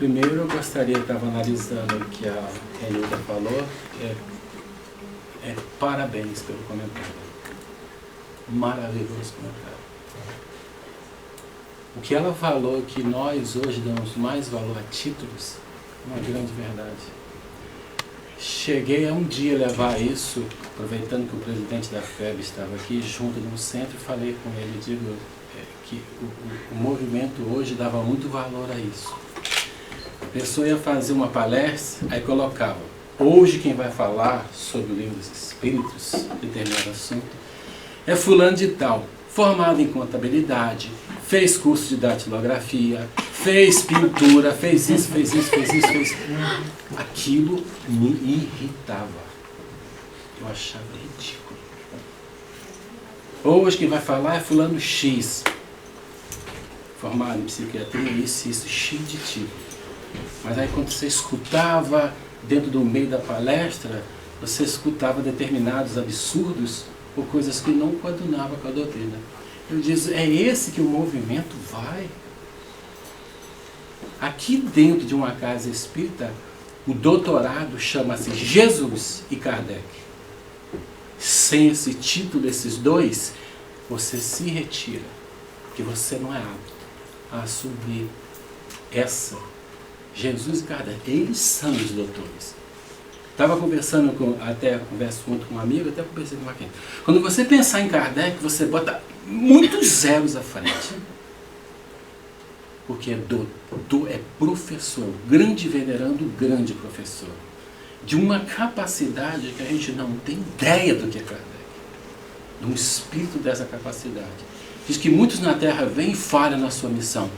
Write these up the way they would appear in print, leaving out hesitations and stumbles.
Primeiro, eu gostaria, eu estava analisando o que a Renilda falou, parabéns pelo comentário. Maravilhoso comentário. O que ela falou, que nós hoje damos mais valor a títulos, é uma grande verdade. Cheguei a um dia levar isso, aproveitando que o presidente da FEB estava aqui, junto no centro, e falei com ele, digo que o movimento hoje dava muito valor a isso. A pessoa ia fazer uma palestra, aí colocava, hoje quem vai falar sobre o livro dos Espíritos, determinado assunto, é fulano de tal, formado em contabilidade, fez curso de datilografia, fez pintura, fez isso. Aquilo me irritava. Eu achava ridículo. Hoje quem vai falar é fulano X, formado em psiquiatria, isso, cheio de tipo. Mas aí quando você escutava, dentro do meio da palestra, você escutava determinados absurdos ou coisas que não coadunavam com a doutrina. Eu disse, é esse que o movimento vai? Aqui dentro de uma casa espírita, o doutorado chama-se Jesus e Kardec. Sem esse título, esses dois, você se retira, porque você não é apto a assumir essa. Jesus e Kardec, eles são os doutores. Estava conversando converso muito com um amigo, até conversei com alguém. Quando você pensar em Kardec, você bota muitos zeros à frente. Porque é professor, grande venerando, grande professor. De uma capacidade que a gente não tem ideia do que é Kardec. De um espírito dessa capacidade. Diz que muitos na Terra vêm e falham na sua missão.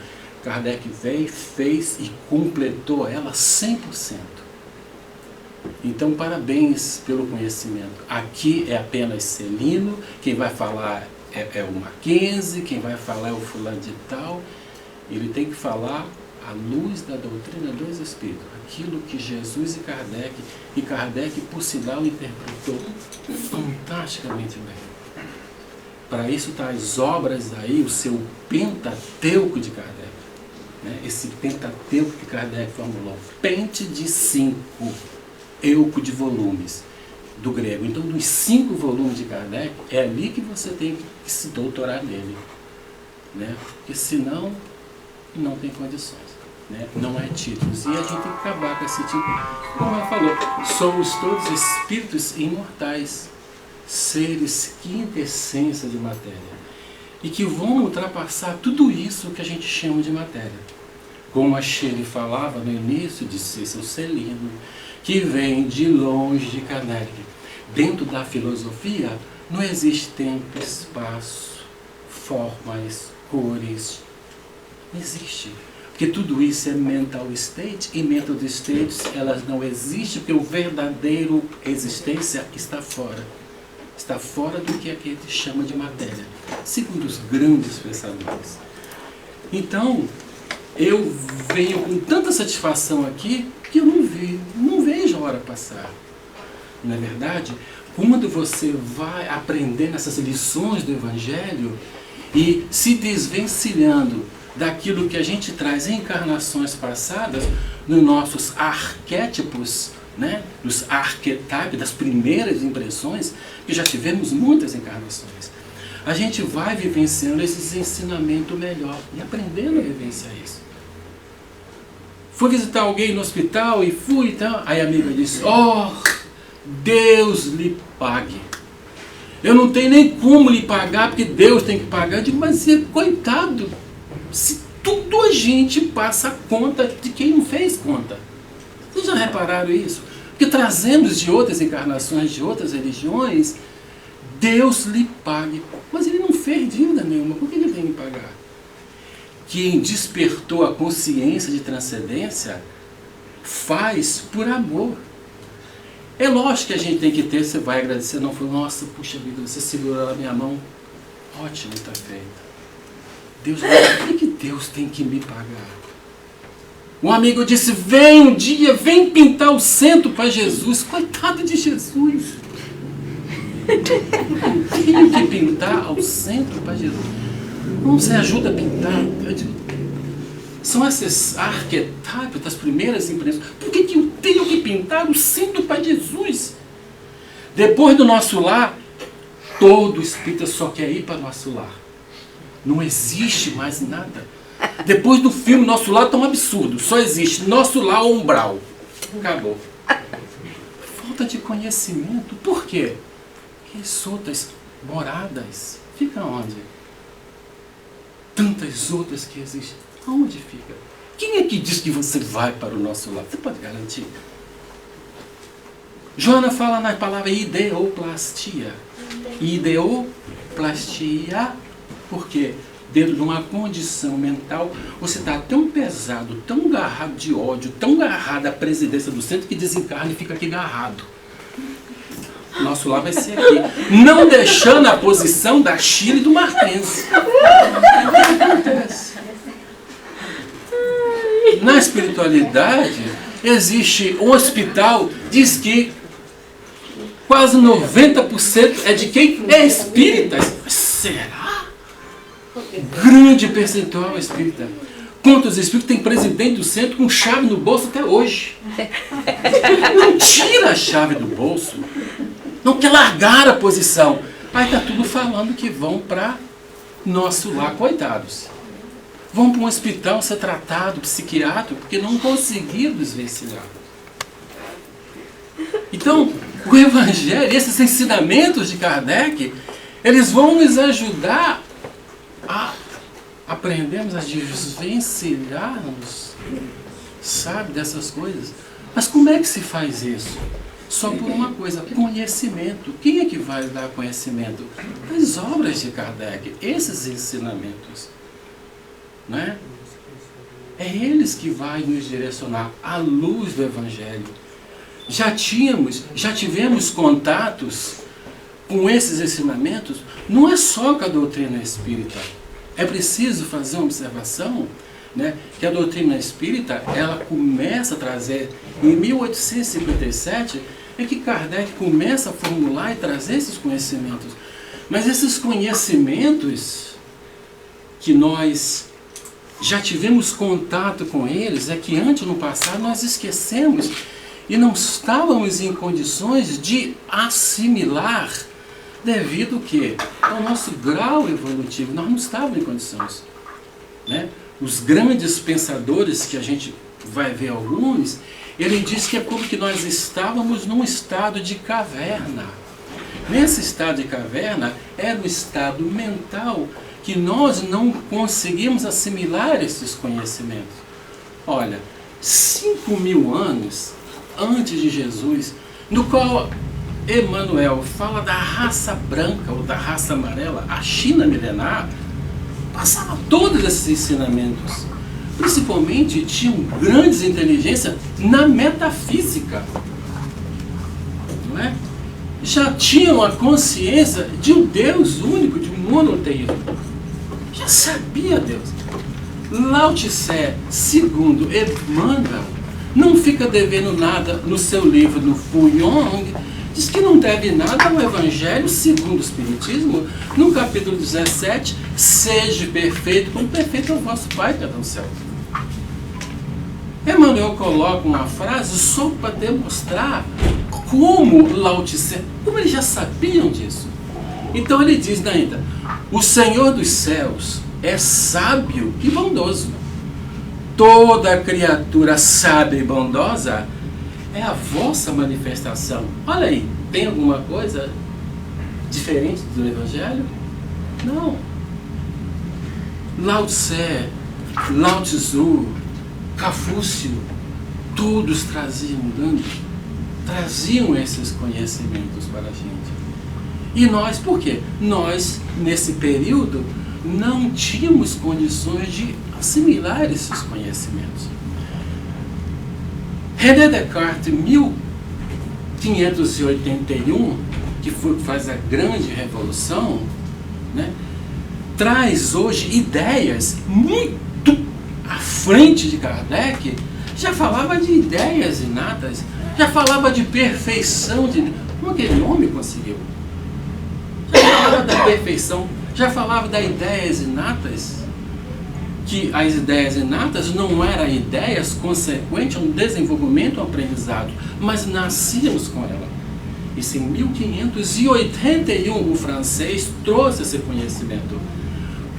Kardec veio, fez e completou ela 100%. Então, parabéns pelo conhecimento. Aqui é apenas Celino, quem vai falar é o Mackenzie, quem vai falar é o fulano de tal. Ele tem que falar à luz da doutrina dos Espíritos. Aquilo que Jesus e Kardec, por sinal, interpretou fantasticamente bem. Para isso está as obras aí, o seu Pentateuco de Kardec. Né? Esse Pentateuco que Kardec formulou. Pente de 5. Euco de volumes, do grego. Então, dos 5 volumes de Kardec, é ali que você tem que se doutorar nele. Né? Porque senão, não tem condições. Né? Não é títulos. E a gente tem que acabar com esse título. Como ela falou, somos todos espíritos imortais, seres quintessência de matéria. E que vão ultrapassar tudo isso que a gente chama de matéria. Como a Shelley falava no início, disse seu Celino, que vem de longe de Kardec. Dentro da filosofia, não existe tempo, espaço, formas, cores. Não existe. Porque tudo isso é mental state, e mental states, elas não existem, porque o verdadeiro existência está fora. Está fora do que a gente chama de matéria, segundo os grandes pensadores. Então, eu venho com tanta satisfação aqui, que eu não vejo a hora passar. Não é verdade? Quando você vai aprendendo essas lições do Evangelho e se desvencilhando daquilo que a gente traz em encarnações passadas, nos nossos arquétipos, né? Nos arquetábios, das primeiras impressões, que já tivemos muitas encarnações, a gente vai vivenciando esses ensinamentos melhor e aprendendo a vivenciar isso. Fui visitar alguém no hospital e fui e tal. Aí a amiga disse, Deus lhe pague. Eu não tenho nem como lhe pagar, porque Deus tem que pagar. Eu digo, mas coitado, se tudo a gente passa a conta de quem não fez conta. Vocês já repararam isso? Porque trazemos de outras encarnações, de outras religiões, Deus lhe pague. Mas ele não fez dívida nenhuma, por que ele tem que pagar? Quem despertou a consciência de transcendência faz por amor. É lógico que a gente tem que ter, você vai agradecer, não foi, nossa, puxa vida, você segurou na minha mão, ótimo, está feito. Deus, por que Deus tem que me pagar? Um amigo disse, vem um dia, vem pintar o centro para Jesus. Coitado de Jesus. Tem que pintar ao centro para Jesus. Não, você ajuda a pintar? Eu digo, São esses arquétipos das primeiras impressões. Por que eu tenho que pintar o cinto para Jesus? Depois do nosso lar, todo espírita só quer ir para o nosso lar. Não existe mais nada. Depois do filme, nosso lar é um absurdo. Só existe nosso lar umbral. Acabou. Falta de conhecimento. Por quê? Porque as outras moradas ficam onde? Tantas outras que existem. Aonde fica? Quem é que diz que você vai para o nosso lar? Você pode garantir? Joana fala na palavra ideoplastia. Ideoplastia, porque dentro de uma condição mental, você está tão pesado, tão agarrado de ódio, tão agarrado à presidência do centro, que desencarna e fica aqui agarrado. Nosso lar vai ser aqui. Não deixando a posição da Chile e do Martens. O que acontece? Na espiritualidade, existe um hospital, diz que quase 90% é de quem é espírita. Será? Grande percentual é espírita. Quantos espíritos tem presidente do centro com chave no bolso até hoje? Não tira a chave do bolso. Não quer largar a posição. Aí está tudo falando que vão para nosso lar, coitados. Vão para um hospital ser tratado, psiquiátrico, porque não conseguiram desvencilhar. Então, o Evangelho, esses ensinamentos de Kardec, eles vão nos ajudar a aprendermos a desvencilharmos, sabe, dessas coisas. Mas como é que se faz isso? Só por uma coisa, conhecimento. Quem é que vai dar conhecimento? As obras de Kardec, esses ensinamentos. Né? É eles que vai nos direcionar à luz do Evangelho. Já tivemos contatos com esses ensinamentos, não é só com a doutrina espírita. É preciso fazer uma observação, né, que a doutrina espírita, ela começa a trazer, em 1857, é que Kardec começa a formular e trazer esses conhecimentos. Mas esses conhecimentos que nós já tivemos contato com eles, é que antes, no passado, nós esquecemos e não estávamos em condições de assimilar, devido ao quê? Ao nosso grau evolutivo. Nós não estávamos em condições. Né? Os grandes pensadores, que a gente vai ver alguns, ele diz que é como que nós estávamos num estado de caverna. Nesse estado de caverna, era o estado mental que nós não conseguimos assimilar esses conhecimentos. Olha, 5.000 anos antes de Jesus, no qual Emmanuel fala da raça branca ou da raça amarela, a China milenar passava todos esses ensinamentos. Principalmente tinham grandes inteligências na metafísica. Não é? Já tinham a consciência de um Deus único, de um monoteísmo. Já sabia Deus. Lao Tse, segundo Emmanuel, não fica devendo nada no seu livro, no Fu Yong, diz que não deve nada ao Evangelho segundo o Espiritismo, no capítulo 17, seja perfeito, como perfeito é o vosso Pai que está no céu. Emmanuel coloca uma frase só para demonstrar como Lao Tse, como eles já sabiam disso. Então ele diz ainda, o Senhor dos céus é sábio e bondoso. Toda criatura sábia e bondosa é a vossa manifestação. Olha aí, tem alguma coisa diferente do Evangelho? Não. Lao Tse, Lao Tzu, Confúcio, todos traziam esses conhecimentos para a gente. E nós, por quê? Nós, nesse período, não tínhamos condições de assimilar esses conhecimentos. René Descartes, 1581, que faz a grande revolução, né, traz hoje ideias muito à frente de Kardec. Já falava de ideias inatas, já falava de perfeição, como aquele homem conseguiu? Já falava da perfeição, já falava das ideias inatas. que as ideias inatas não eram ideias consequentes a um desenvolvimento, a um aprendizado, mas nascíamos com ela. Isso em 1581 o francês trouxe esse conhecimento.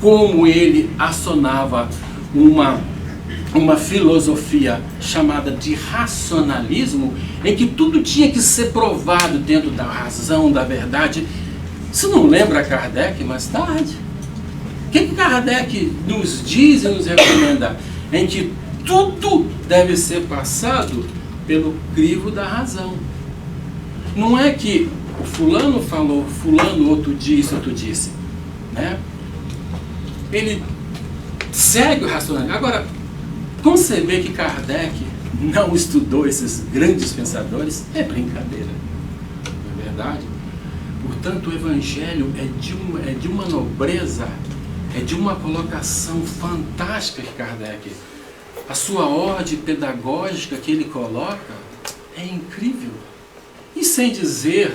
Como ele acionava uma filosofia chamada de racionalismo, em que tudo tinha que ser provado dentro da razão, da verdade. Isso não lembra Kardec mais tarde? O que Kardec nos diz e nos recomenda? Em que tudo deve ser passado pelo crivo da razão. Não é que o fulano falou, fulano outro disse, outro disse. Né? Ele segue o racionalismo. Agora, conceber que Kardec não estudou esses grandes pensadores é brincadeira. Não é verdade? Portanto, o Evangelho é de uma nobreza, é de uma colocação fantástica de Kardec. A sua ordem pedagógica que ele coloca é incrível. E sem dizer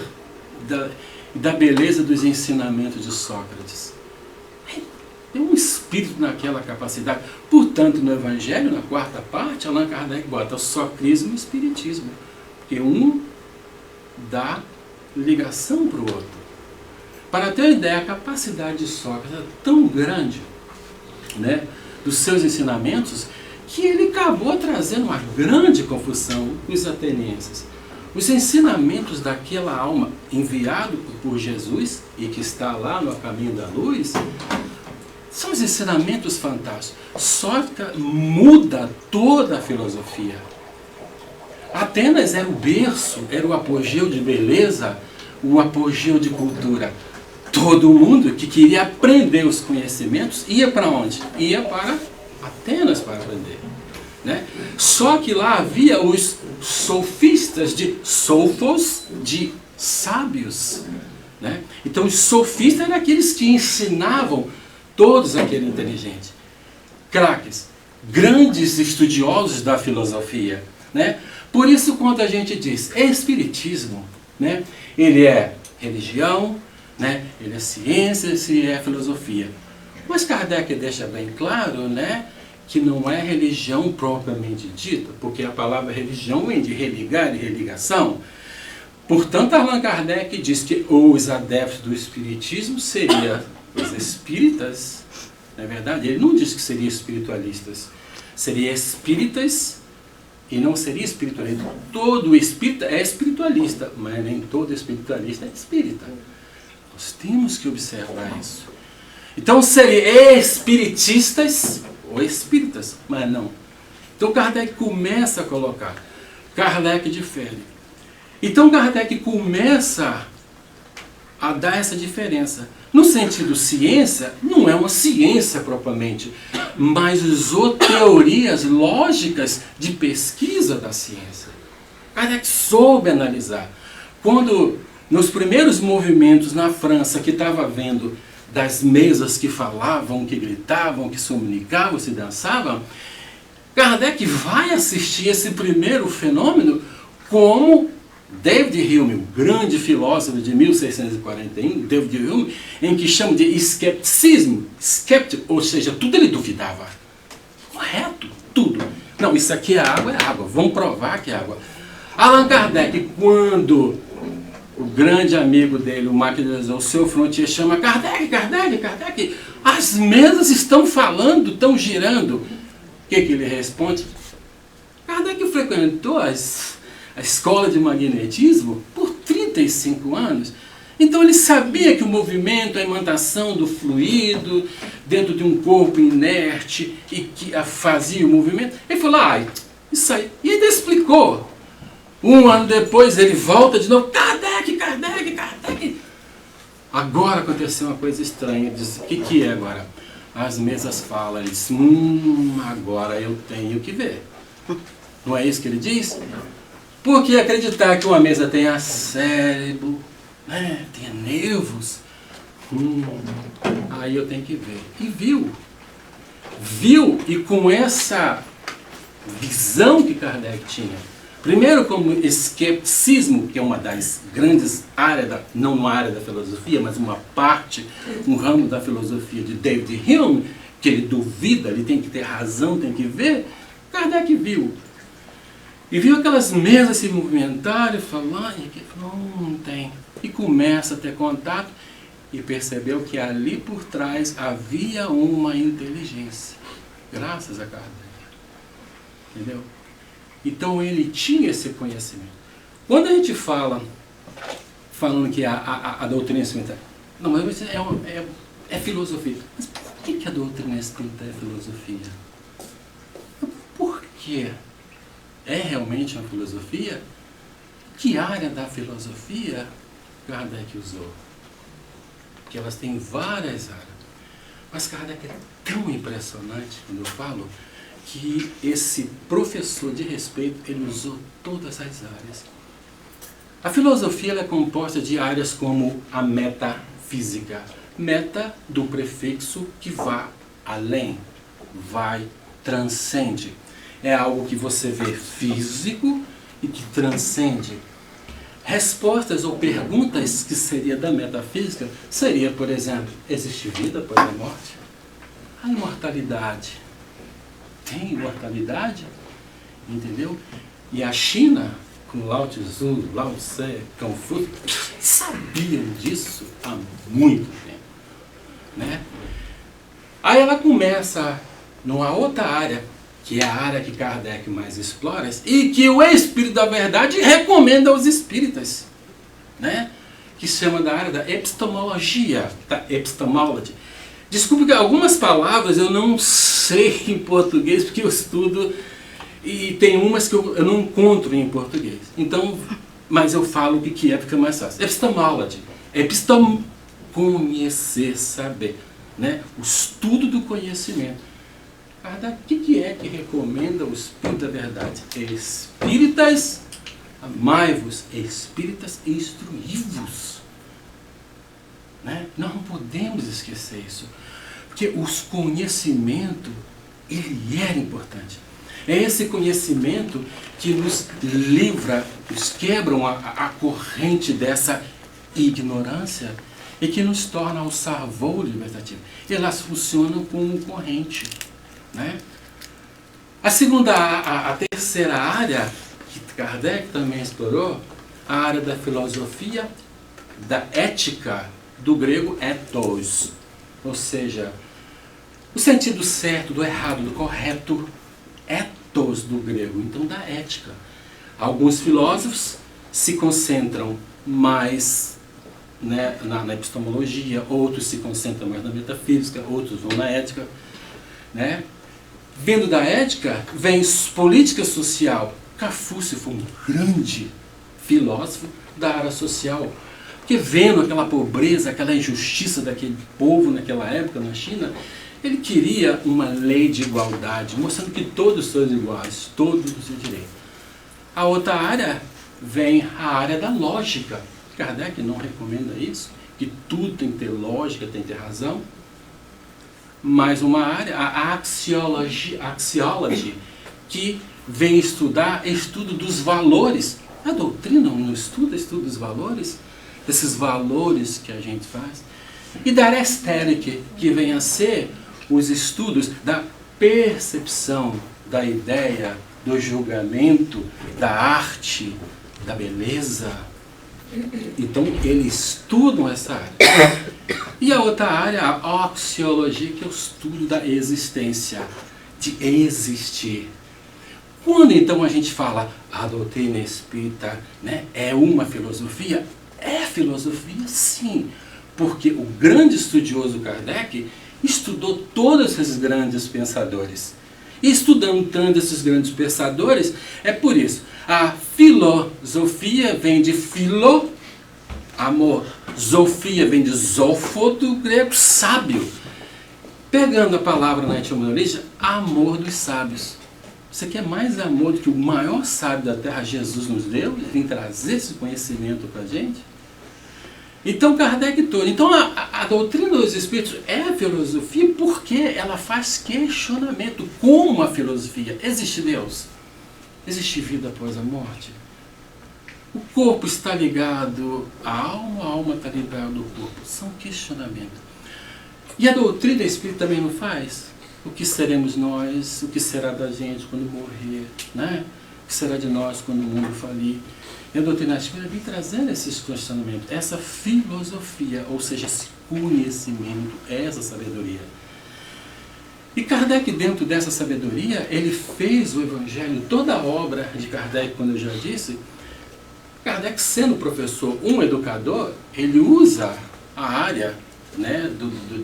da beleza dos ensinamentos de Sócrates. Tem um espírito naquela capacidade. Portanto, no Evangelho, na quarta parte, Allan Kardec bota o socrismo e o espiritismo. Porque um dá ligação para o outro. Para ter uma ideia, a capacidade de Sócrates é tão grande, né, dos seus ensinamentos, que ele acabou trazendo uma grande confusão com os atenienses. Os ensinamentos daquela alma enviado por Jesus e que está lá no caminho da luz são os ensinamentos fantásticos. Sócrates muda toda a filosofia. Atenas era o berço, era o apogeu de beleza, o apogeu de cultura. Todo mundo que queria aprender os conhecimentos ia para onde? Ia para Atenas para aprender. Né? Só que lá havia os sofistas de sofos, de sábios. Né? Então os sofistas eram aqueles que ensinavam todos aqueles inteligentes. Craques, grandes estudiosos da filosofia. Né? Por isso, quando a gente diz espiritismo, né, ele é religião, né, ele é ciência, ele é filosofia. Mas Kardec deixa bem claro, né, que não é religião propriamente dita, porque a palavra religião vem de religar e religação. Portanto, Allan Kardec diz que os adeptos do espiritismo seriam os espíritas, não é verdade? Ele não diz que seriam espiritualistas, seria espíritas e não seria espiritualista. Todo espírita é espiritualista, mas nem todo espiritualista é espírita. Nós temos que observar isso. Então, seriam espiritistas ou espíritas, mas não. Então, Kardec começa a colocar. Kardec difere. Então, Kardec começa a dar essa diferença. No sentido ciência, não é uma ciência propriamente, mas usou teorias lógicas de pesquisa da ciência. Kardec soube analisar. Quando, nos primeiros movimentos na França, que estava vendo das mesas que falavam, que gritavam, que se comunicavam, se dançavam, Kardec vai assistir esse primeiro fenômeno como David Hume, o grande filósofo de 1641, David Hume, em que chama de escepticismo, ou seja, tudo ele duvidava. Correto, tudo. Não, isso aqui é água, vamos provar que é água. Allan Kardec, quando o grande amigo dele, o Mackenzie, o seu Frontier, chama Kardec, as mesas estão falando, estão girando. O que ele responde? Kardec frequentou a escola de magnetismo por 35 anos. Então ele sabia que o movimento, a imantação do fluido dentro de um corpo inerte e que fazia o movimento, ele falou, isso aí. E ele explicou. Um ano depois ele volta de novo, Kardec. Agora aconteceu uma coisa estranha. Ele diz, o que é agora? As mesas falam, ele diz, agora eu tenho que ver. Não é isso que ele diz? Porque acreditar que uma mesa tenha cérebro, né, tenha nervos, aí eu tenho que ver. E viu. E com essa visão que Kardec tinha, primeiro como escepticismo, que é uma das grandes áreas, não uma área da filosofia, mas uma parte, um ramo da filosofia de David Hume, que ele duvida, ele tem que ter razão, tem que ver. Kardec viu. E viu aquelas mesas se movimentarem, falando, e ele falou, não tem. E começa a ter contato e percebeu que ali por trás havia uma inteligência. Graças a Kardec. Entendeu? Então ele tinha esse conhecimento. Quando a gente falando que a doutrina espírita, não, mas é filosofia. Mas por que a doutrina espírita é filosofia? Por quê? É realmente uma filosofia? Que área da filosofia Kardec usou? Porque elas têm várias áreas. Mas Kardec é tão impressionante quando eu falo que esse professor de respeito, ele usou todas as áreas. A filosofia ela é composta de áreas como a metafísica. Meta do prefixo que vai além, vai, transcende. É algo que você vê físico e que transcende. Respostas ou perguntas que seria da metafísica seria, por exemplo, existe vida após a morte? A imortalidade. Tem imortalidade? Entendeu? E a China, com Lao Tzu, Lao Tse, Confúcio, sabiam disso há muito tempo. Né? Aí ela começa numa outra área, que é a área que Kardec mais explora, e que o Espírito da Verdade recomenda aos espíritas, né? Que se chama da área da epistemologia, da epistemology. Desculpe que algumas palavras eu não sei em português, porque eu estudo, e tem umas que eu não encontro em português. Então, mas eu falo o que é, fica mais fácil. Epistemology, conhecer, saber, né? O estudo do conhecimento. O que é que recomenda o Espírito da Verdade? Espíritas, amai-vos, espíritas, instruí-vos. Né? Nós não podemos esquecer isso. Porque o conhecimento, ele era importante. É esse conhecimento que nos livra, nos quebram a corrente dessa ignorância e que nos torna o voo libertativo. Elas funcionam como corrente. Né? A terceira área que Kardec também explorou, a área da filosofia, da ética, do grego ethos, ou seja, o sentido certo, do errado, do correto, ethos do grego, então da ética. Alguns filósofos se concentram mais, né, na epistemologia, outros se concentram mais na metafísica, outros vão na ética, né? Vindo da ética, vem política social. Confúcio foi um grande filósofo da área social. Porque vendo aquela pobreza, aquela injustiça daquele povo naquela época na China, ele queria uma lei de igualdade, mostrando que todos são iguais, todos têm direito. A outra área vem a área da lógica. Kardec não recomenda isso, que tudo tem que ter lógica, tem que ter razão. Mais uma área, a axiology, que vem estudar estudo dos valores. A doutrina não estuda dos valores, desses valores que a gente faz. E da estética, que vem a ser os estudos da percepção, da ideia, do julgamento, da arte, da beleza. Então, eles estudam essa área. E a outra área, a axiologia, que é o estudo da existência, de existir. Quando então a gente fala a doutrina espírita, né, é uma filosofia? É filosofia, sim. Porque o grande estudioso Kardec estudou todos esses grandes pensadores. E estudando tanto esses grandes pensadores, é por isso. A filosofia vem de filo, amor. Zofia vem de zofo, do grego sábio. Pegando a palavra na etimologia, amor dos sábios. Você quer mais amor do que o maior sábio da terra, Jesus, nos deu? Ele vem trazer esse conhecimento para a gente? Então, Kardec todo. Então, a doutrina dos espíritos é a filosofia porque ela faz questionamento. Como a filosofia? Existe Deus? Existe vida após a morte? O corpo está ligado à alma está ligada ao corpo. São questionamentos. E a doutrina espírita também não faz? O que seremos nós? O que será da gente quando morrer? Né? O que será de nós quando o mundo falir? E a doutrina espírita vem trazendo esses questionamentos, essa filosofia, ou seja, esse conhecimento, essa sabedoria. E Kardec, dentro dessa sabedoria, ele fez o Evangelho, toda a obra de Kardec, como eu já disse. Kardec, sendo professor, um educador, ele usa a área, né,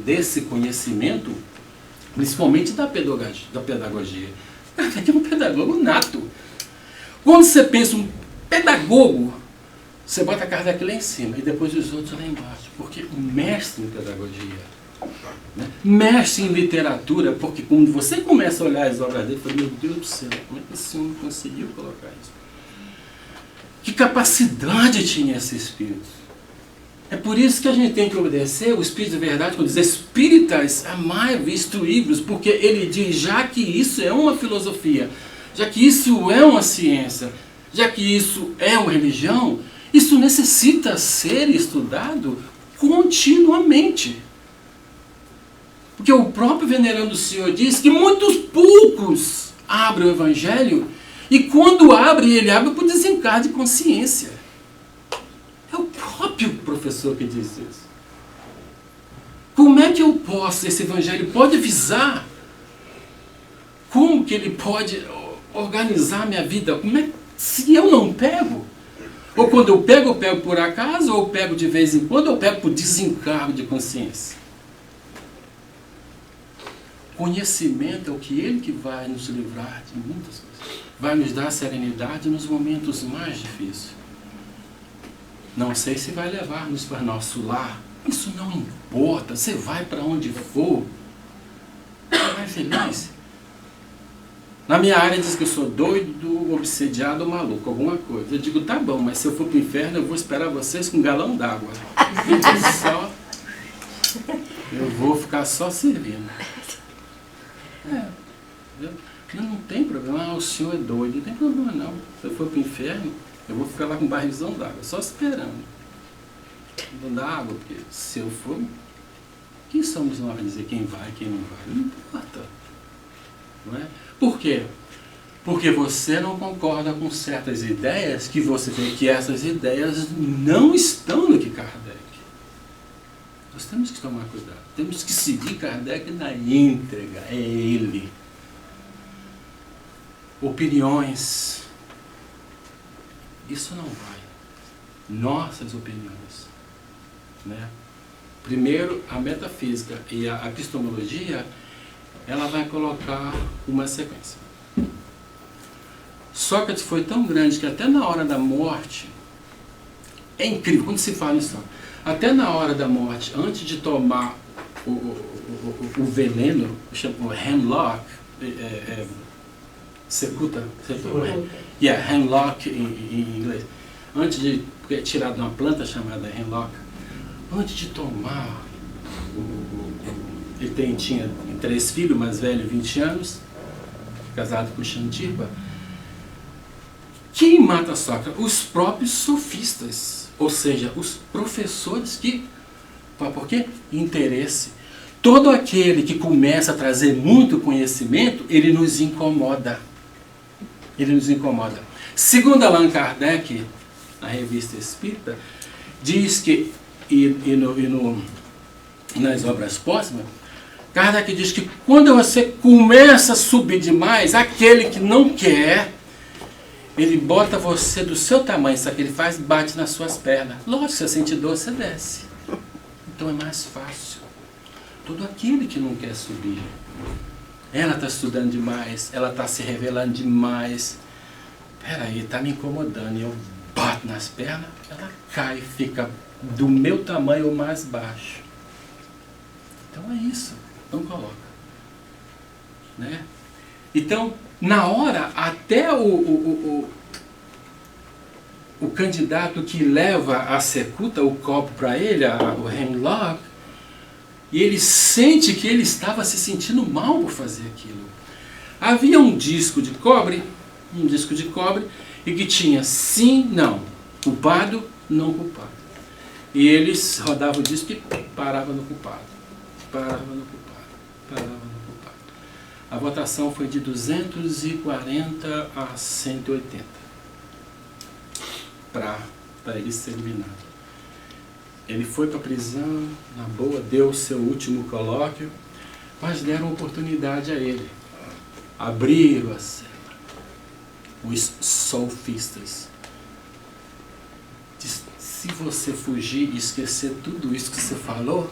desse conhecimento, principalmente da pedagogia. Kardec é um pedagogo nato. Quando você pensa um pedagogo, você bota Kardec lá em cima e depois os outros lá embaixo, porque o mestre em pedagogia, né, mestre em literatura, porque quando você começa a olhar as obras dele, fala, meu Deus do céu, como é que esse homem conseguiu colocar isso? Que capacidade tinha esse espírito? É por isso que a gente tem que obedecer o Espírito de Verdade, quando diz espíritas, amai-vos, instruí-vos, porque ele diz, já que isso é uma filosofia, já que isso é uma ciência, já que isso é uma religião, isso necessita ser estudado continuamente. Porque o próprio Venerando Senhor diz que muitos poucos abrem o Evangelho, e quando abre, ele abre por desencargo de consciência. É o próprio professor que diz isso. Como é que eu posso, esse Evangelho pode avisar? Como que ele pode organizar a minha vida? Como é, se eu não pego? Ou quando eu pego por acaso, ou eu pego de vez em quando, ou eu pego por desencargo de consciência. Conhecimento é o que ele que vai nos livrar de muitas coisas. Vai nos dar serenidade nos momentos mais difíceis. Não sei se vai levar-nos para nosso lar. Isso não importa. Você vai para onde for. Você vai feliz. Na minha área diz que eu sou doido, obsediado, maluco, alguma coisa. Eu digo, tá bom, mas se eu for para o inferno, eu vou esperar vocês com um galão d'água. Eu vou ficar só servindo. Não tem problema, o senhor é doido, não tem problema não. Se eu for para o inferno, eu vou ficar lá com um barrilzão d'água, só esperando. Não dá água, porque se eu for, quem somos nós para dizer quem vai, quem não vai? Não importa. Não é? Por quê? Porque você não concorda com certas ideias que você vê que essas ideias não estão no que Kardec. Nós temos que tomar cuidado. Temos que seguir Kardec na íntegra. É ele. Opiniões. Isso não vai. Nossas opiniões. Né? Primeiro, a metafísica e a epistemologia, ela vai colocar uma sequência. Sócrates foi tão grande que até na hora da morte, é incrível, quando se fala isso, até na hora da morte, antes de tomar o veneno, o hemlock, secuta, hemlock em inglês, antes de tirar de uma planta chamada hemlock, antes de tomar, ele tinha 3 filhos, mais velho, 20 anos, casado com Xantipa. Quem mata Sócrates? Os próprios sofistas, ou seja, os professores que, por quê? Interesse. Todo aquele que começa a trazer muito conhecimento, ele nos incomoda. Ele nos incomoda. Segundo Allan Kardec, na Revista Espírita, diz que, nas obras póstumas, Kardec diz que quando você começa a subir demais, aquele que não quer, ele bota você do seu tamanho, sabe o que ele faz? Bate nas suas pernas. Lógico, se você sente dor, você desce. Então é mais fácil. Todo aquele que não quer subir, ela está estudando demais, ela está se revelando demais. Peraí, está me incomodando. Eu bato nas pernas, ela cai, fica do meu tamanho ou mais baixo. Então é isso. Não coloca. Né? Então, na hora, até o candidato que leva a secuta, o copo para ele, o hemlock, e ele sente que ele estava se sentindo mal por fazer aquilo. Havia um disco de cobre, e que tinha sim, não, culpado, não culpado. E eles rodavam o disco e paravam no culpado. parava no culpado, parava no culpado. A votação foi de 240 a 180 para ele ser eliminado. Ele foi para a prisão, na boa, deu o seu último colóquio, mas deram oportunidade a ele. Abriram a cela. Os sofistas. Se você fugir e esquecer tudo isso que você falou,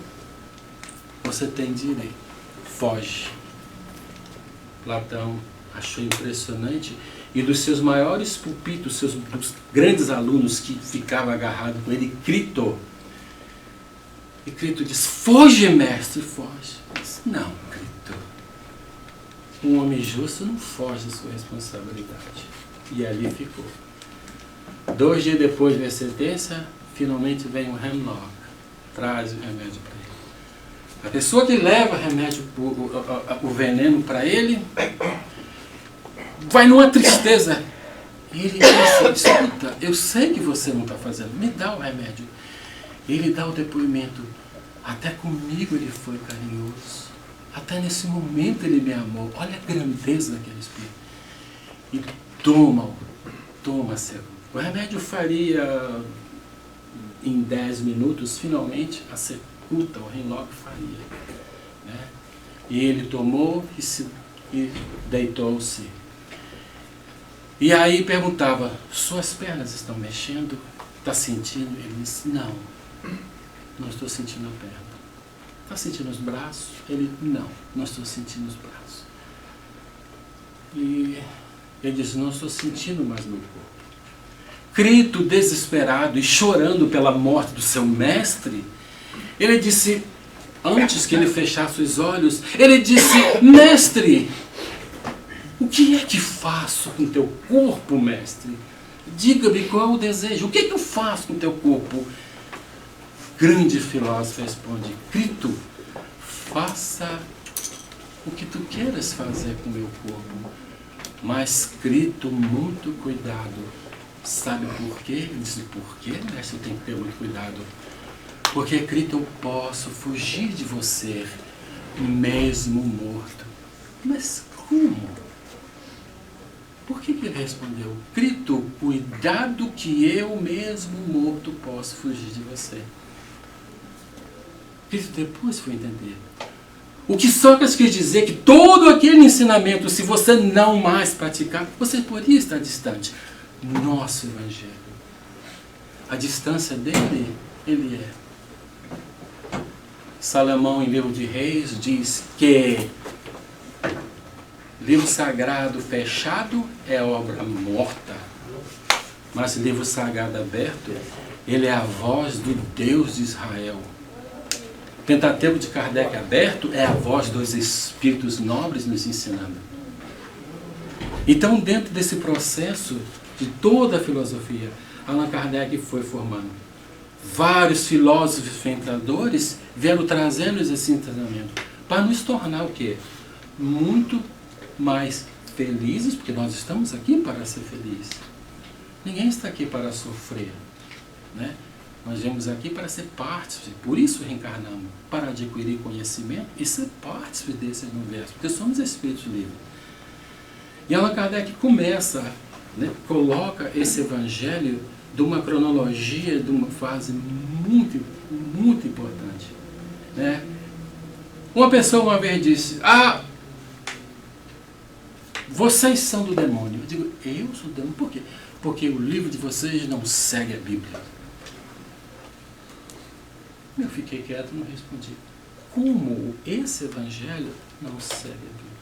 você tem direito. Foge. Platão achou impressionante. E dos seus maiores pupitos, dos grandes alunos que ficavam agarrados com ele, Crito. E Crito diz, foge, mestre, foge. Diz, não, Crito. Um homem justo não foge da sua responsabilidade. E ali ficou. 2 dias depois da sentença, finalmente vem o Hemlock. Traz o remédio para ele. A pessoa que leva o veneno para ele, vai numa tristeza. E ele diz, escuta, eu sei que você não está fazendo, me dá o remédio. Ele dá o depoimento, até comigo ele foi carinhoso, até nesse momento ele me amou, olha a grandeza daquele espírito. E toma, o remédio faria em 10 minutos, finalmente, a secuta, o Hemlock faria. Né? E ele tomou e deitou-se. E aí perguntava, suas pernas estão mexendo? Está sentindo? Ele disse, não estou sentindo a perna. Está sentindo os braços? Ele, não estou sentindo os braços. E ele disse, não estou sentindo mais meu corpo. Crito, desesperado e chorando pela morte do seu mestre, ele disse, antes que ele fechasse os olhos, ele disse, mestre, o que é que faço com teu corpo, mestre? Diga-me qual é o desejo, o que é que eu faço com teu corpo? Grande filósofo responde, Crito, faça o que tu queiras fazer com o meu corpo, mas Crito, muito cuidado. Sabe por quê? Ele disse, por quê, mestre? Eu tenho que ter muito cuidado. Porque, Crito, eu posso fugir de você, mesmo morto. Mas como? Por que ele respondeu? Crito, cuidado que eu mesmo morto posso fugir de você. Crito depois foi entender. O que Sócrates quis dizer que todo aquele ensinamento, se você não mais praticar, você poderia estar distante. Nosso Evangelho. A distância dele, ele é. Salomão, em Livro de Reis, diz que livro sagrado fechado é obra morta, mas livro sagrado aberto, ele é a voz do Deus de Israel. Pentateuco de Kardec aberto é a voz dos espíritos nobres nos ensinando. Então, dentro desse processo de toda a filosofia, Allan Kardec foi formando. Vários filósofos pensadores vieram trazendo esse ensinamento para nos tornar o quê? Muito mais felizes, porque nós estamos aqui para ser felizes. Ninguém está aqui para sofrer, né? Nós viemos aqui para ser partícipes, por isso reencarnamos, para adquirir conhecimento e ser partícipes desse universo, porque somos espíritos livres. E Allan Kardec começa, né, coloca esse evangelho de uma cronologia, de uma fase muito, muito importante. Né? Uma pessoa uma vez disse, vocês são do demônio. Eu digo, eu sou do demônio, por quê? Porque o livro de vocês não segue a Bíblia. Eu fiquei quieto e não respondi. Como esse evangelho não segue a Bíblia?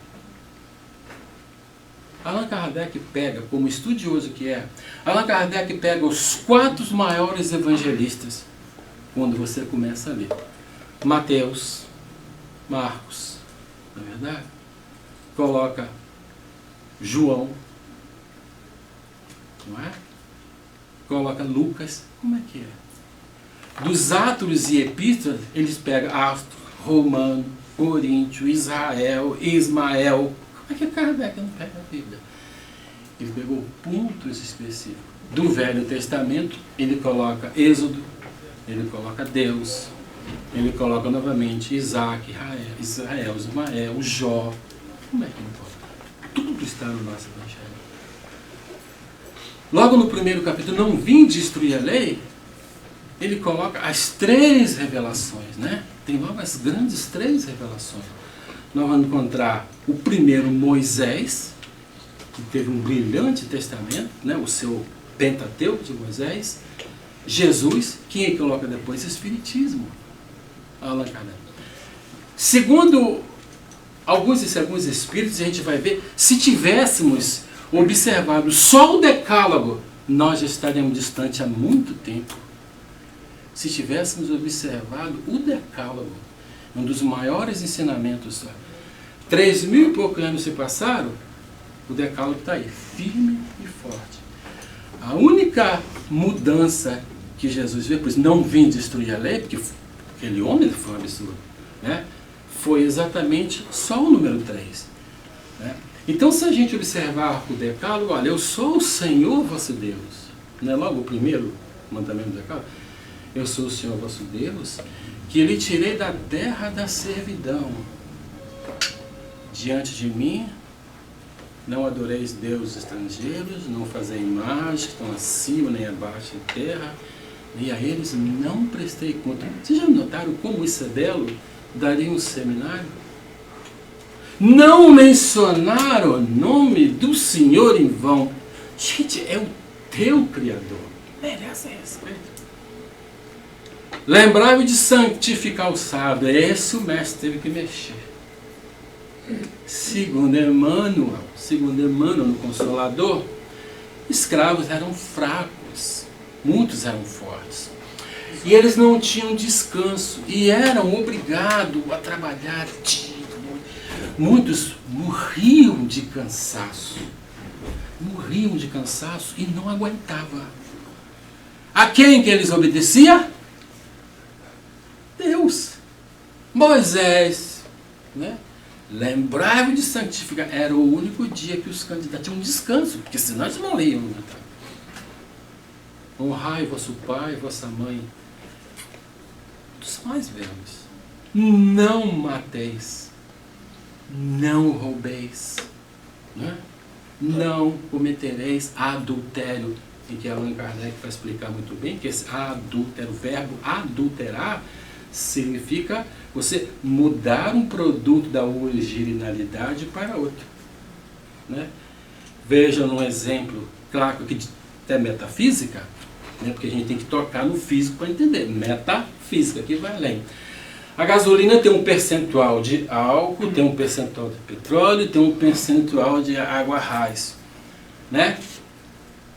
Allan Kardec pega, como estudioso que é, Allan Kardec pega os 4 maiores evangelistas, quando você começa a ler. Mateus, Marcos, não é verdade? Coloca João, não é? Coloca Lucas, como é que é? Dos Atos e Epístolas, eles pegam Atos, Romano, Coríntio, Israel, Ismael. Como é que Kardec não pega a Bíblia? Ele pegou pontos específicos. Do Velho Testamento, ele coloca Êxodo, ele coloca Deus, ele coloca novamente Isaac, Israel, Ismael, Jó. Como é que não pode? Tudo está no nosso Evangelho. Logo no primeiro capítulo, não vim destruir a lei, ele coloca as 3 revelações, né? Tem logo as grandes 3 revelações. Nós vamos encontrar o primeiro Moisés, que teve um brilhante testamento, né? O seu Pentateuco de Moisés. Jesus, quem ele coloca depois? Espiritismo. Allan Kardec. Segundo alguns espíritos, a gente vai ver, se tivéssemos observado só o decálogo, nós já estaríamos distante há muito tempo. Se tivéssemos observado o decálogo, um dos maiores ensinamentos, 3.000 e poucos anos se passaram, o decálogo está aí, firme e forte. A única mudança que Jesus veio, pois não vim destruir a lei, porque aquele homem foi um absurdo, né? Foi exatamente só o número 3. Né? Então, se a gente observar o decálogo, olha, eu sou o Senhor vosso Deus. Não é logo o primeiro mandamento do decálogo? Eu sou o Senhor vosso Deus, que lhe tirei da terra da servidão. Diante de mim, não adoreis deuses estrangeiros, não fazei imagens que estão acima nem abaixo da terra, e a eles não prestei conta. Vocês já notaram como isso é belo? Daria um seminário? Não mencionar o nome do Senhor em vão. Gente, é o teu Criador. Merece respeito. Lembrai-me de santificar o sábado. Esse o mestre teve que mexer. Segundo Emmanuel no Consolador, escravos eram fracos, muitos eram fortes. E eles não tinham descanso e eram obrigados a trabalhar. Muitos morriam de cansaço. Morriam de cansaço e não aguentavam. A quem que eles obedeciam? Deus. Moisés, né? Lembrai-vos de santificar. Era o único dia que os candidatos tinham descanso, porque senão eles morriam. Honrai vosso pai e vossa mãe. Dos mais velhos. Não mateis. Não roubeis. Né? Não cometereis adultério. E que Allan Kardec vai explicar muito bem que esse adúltero, o verbo adulterar, significa você mudar um produto da originalidade para outro. Né? Veja num exemplo, claro que até metafísica, né? Porque a gente tem que tocar no físico para entender. Metafísica, que vai além. A gasolina tem um percentual de álcool, tem um percentual de petróleo, tem um percentual de água raiz. Né?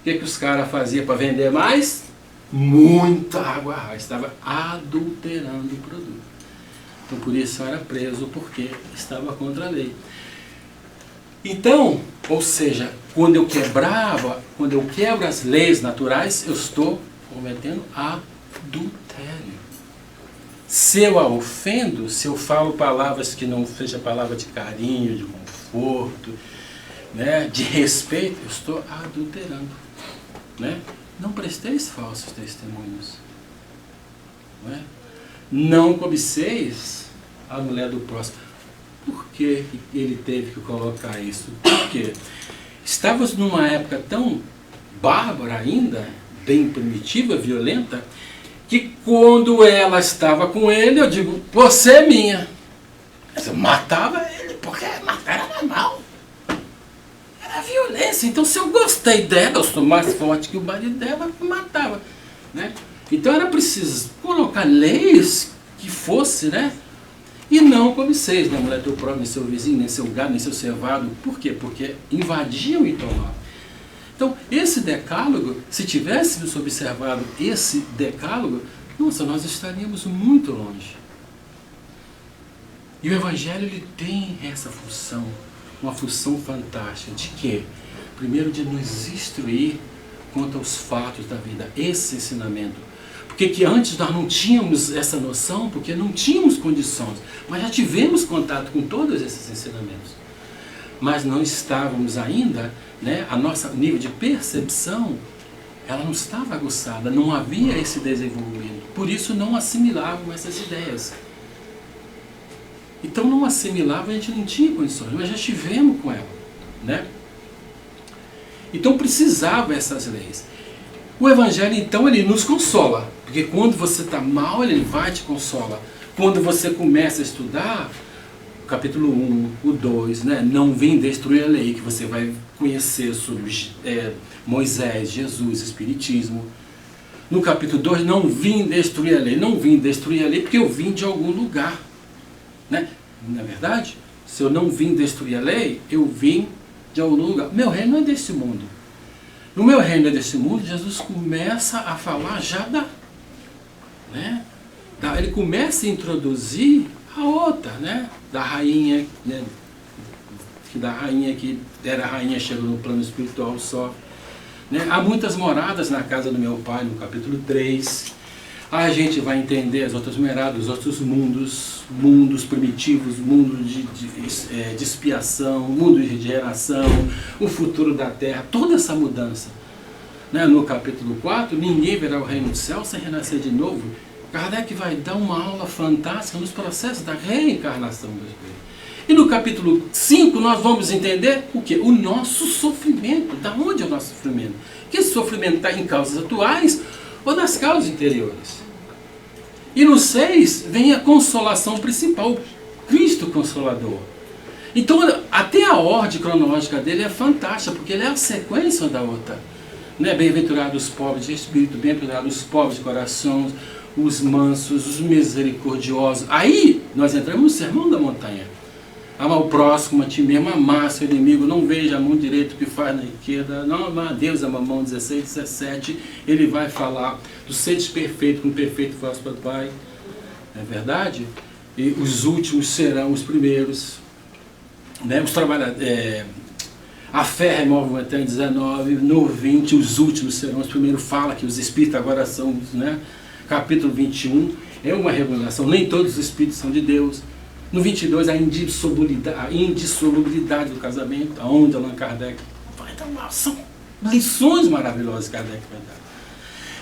O que os caras faziam para vender mais? Muita água raiz. Estava adulterando o produto. Então, por isso era preso, porque estava contra a lei. Então, ou seja, quando eu quebro as leis naturais, eu estou cometendo adultério. Se eu a ofendo, se eu falo palavras que não sejam palavra de carinho, de conforto, né, de respeito, eu estou adulterando. Né? Não presteis falsos testemunhos. Não é? Não cobiceis a mulher do próximo. Por que ele teve que colocar isso? Porque estávamos numa época tão bárbara ainda, bem primitiva, violenta, que quando ela estava com ele, eu digo, você é minha. Eu matava ele, porque matar era normal. Era violência. Então, se eu gostei dela, eu sou mais forte que o marido dela, eu matava. Né? Então, era preciso colocar leis que fosse, né? E não cobiceis, nem a mulher teu próprio, nem seu vizinho, nem seu gado, nem seu cevado. Por quê? Porque invadiam e tomavam. Então, esse decálogo, se tivéssemos observado esse decálogo, nossa, nós estaríamos muito longe. E o Evangelho ele tem essa função, uma função fantástica, de quê? Primeiro, de nos instruir quanto aos fatos da vida, esse ensinamento. Porque que antes nós não tínhamos essa noção, porque não tínhamos condições, mas já tivemos contato com todos esses ensinamentos. Mas não estávamos ainda, né, a nosso nível de percepção ela não estava aguçada, não havia esse desenvolvimento. Por isso não assimilavam essas ideias. Então não assimilava, a gente não tinha condições, mas já estivemos com ela, né? Então precisava essas leis. O Evangelho, então, ele nos consola, porque quando você está mal, ele vai te consolar. Quando você começa a estudar, o capítulo 1, o 2, né? Não vim destruir a lei, que você vai conhecer sobre Moisés, Jesus, Espiritismo. No capítulo 2, não vim destruir a lei. Não vim destruir a lei porque eu vim de algum lugar, né? Na verdade, se eu não vim destruir a lei, eu vim de algum lugar. Meu reino não é desse mundo. No meu reino é desse mundo, Jesus começa a falar já né? Ele começa a introduzir a outra, né? Da rainha, né? Da rainha que era rainha, chegou no plano espiritual só. Né? Há muitas moradas na casa do meu pai, no capítulo 3. A gente vai entender as outras moradas, os outros mundos primitivos, mundo de expiação, mundo de regeneração, o futuro da terra, toda essa mudança. Né? No capítulo 4, ninguém verá o reino do céu sem renascer de novo. Kardec vai dar uma aula fantástica nos processos da reencarnação do Espírito. E no capítulo 5 nós vamos entender o quê? O nosso sofrimento. Da onde é o nosso sofrimento? Que esse sofrimento está em causas atuais ou nas causas interiores. E no 6 vem a consolação principal, Cristo Consolador. Então até a ordem cronológica dele é fantástica, porque ele é a sequência da outra. Né? Bem-aventurados os pobres de espírito, bem-aventurados os pobres de coração, os mansos, os misericordiosos. Aí nós entramos no sermão da montanha. Amar o próximo, a ti mesmo, amar seu inimigo, não veja a mão direita o que faz na esquerda, não amar a Deus, ama a mão 16, 17, ele vai falar do seres perfeito, como perfeito vosso Pai, não é verdade? E os últimos serão os primeiros, né? Os trabalhadores, a fé remove até 19, no 20, os últimos serão os primeiros, fala que os espíritos agora são, né? Capítulo 21, é uma revelação, nem todos os espíritos são de Deus. No 22, a indissolubilidade do casamento, aonde Allan Kardec vai dar são lições maravilhosas que Kardec vai dar.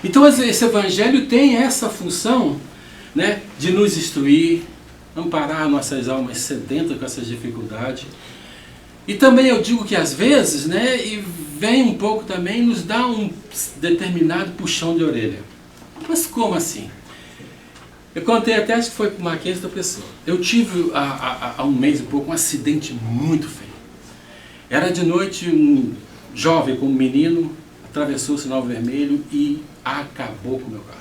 Então esse Evangelho tem essa função, né, de nos instruir, amparar nossas almas sedentas com essas dificuldades. E também eu digo que às vezes, né, e vem um pouco também, nos dá um determinado puxão de orelha. Mas como assim? Eu contei até, acho que foi para o Mackenzie da pessoa. Eu tive há um mês e pouco um acidente muito feio. Era de noite, um jovem com um menino atravessou o sinal vermelho e acabou com o meu carro.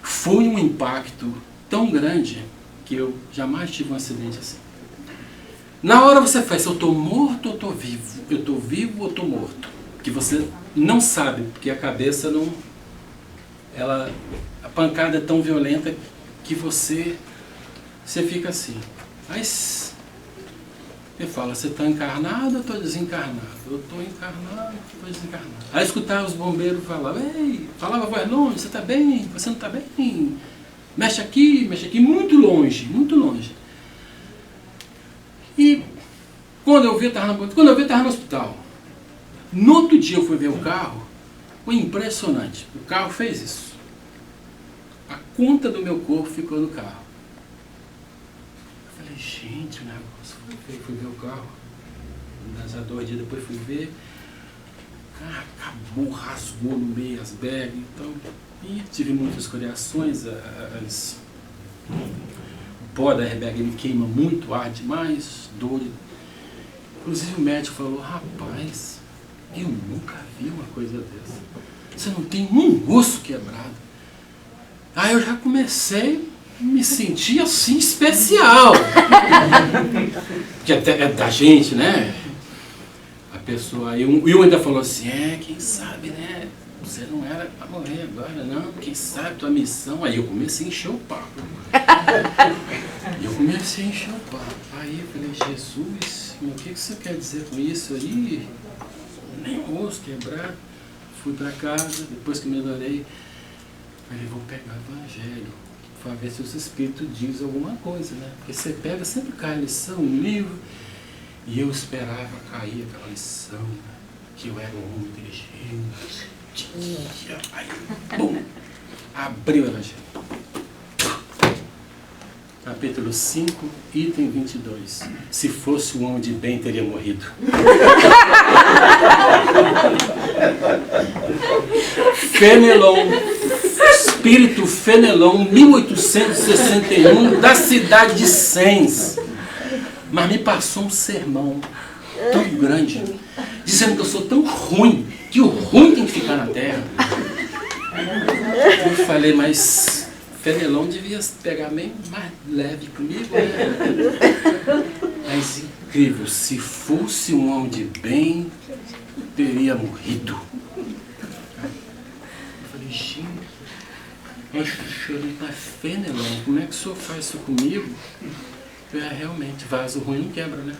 Foi um impacto tão grande que eu jamais tive um acidente assim. Na hora você faz, eu estou morto ou estou vivo? Eu estou vivo ou estou morto? Que você não sabe, porque a cabeça não... a pancada é tão violenta que você fica assim. Mas ele fala, você está encarnado ou estou desencarnado? Eu estou encarnado, estou desencarnado. Aí escutava os bombeiros falar, ei, falava a voz longe, você está bem? Você não está bem? Mexe aqui, muito longe, muito longe. E quando eu vi, estava no hospital. No outro dia eu fui ver o carro, foi impressionante. O carro fez isso. A conta do meu corpo ficou no carro. Eu falei, gente, o negócio foi feio. Fui ver o carro. Já 2 dias depois fui ver. O carro acabou, rasgou no meio as bags. Então, e tive muitas escoriações. O pó da airbag ele queima muito, arde demais, dor. Inclusive o médico falou, rapaz, eu nunca vi uma coisa dessa. Você não tem um osso quebrado. Aí eu já comecei a me sentir assim especial. Porque até é da gente, né? A pessoa. E um ainda falou assim, quem sabe, né? Você não era para morrer agora, não. Quem sabe tua missão. Aí eu comecei a encher o papo. Aí eu falei, Jesus, o que você quer dizer com isso aí? Nem osso quebrado. Fui para casa, depois que melhorei. Falei, vou pegar o Evangelho, para ver se os Espíritos dizem alguma coisa, né? Porque você pega, sempre cai a lição, um livro, e eu esperava cair aquela lição, né? Que eu era um homem inteligente, Aí, bum, abriu o Evangelho. Capítulo 5, item 22. Se fosse um homem de bem, teria morrido. Fenelon, espírito Fenelon, 1861, da cidade de Sens. Mas me passou um sermão tão grande, dizendo que eu sou tão ruim, que o ruim tem que ficar na terra. Eu falei, mas Fenelon devia pegar meio mais leve comigo, né? Mas incrível, se fosse um homem de bem, teria morrido. Eu falei, gente, eu chorei, mas Fenelon, como é que o senhor faz isso comigo? Realmente, vaso ruim não quebra, né?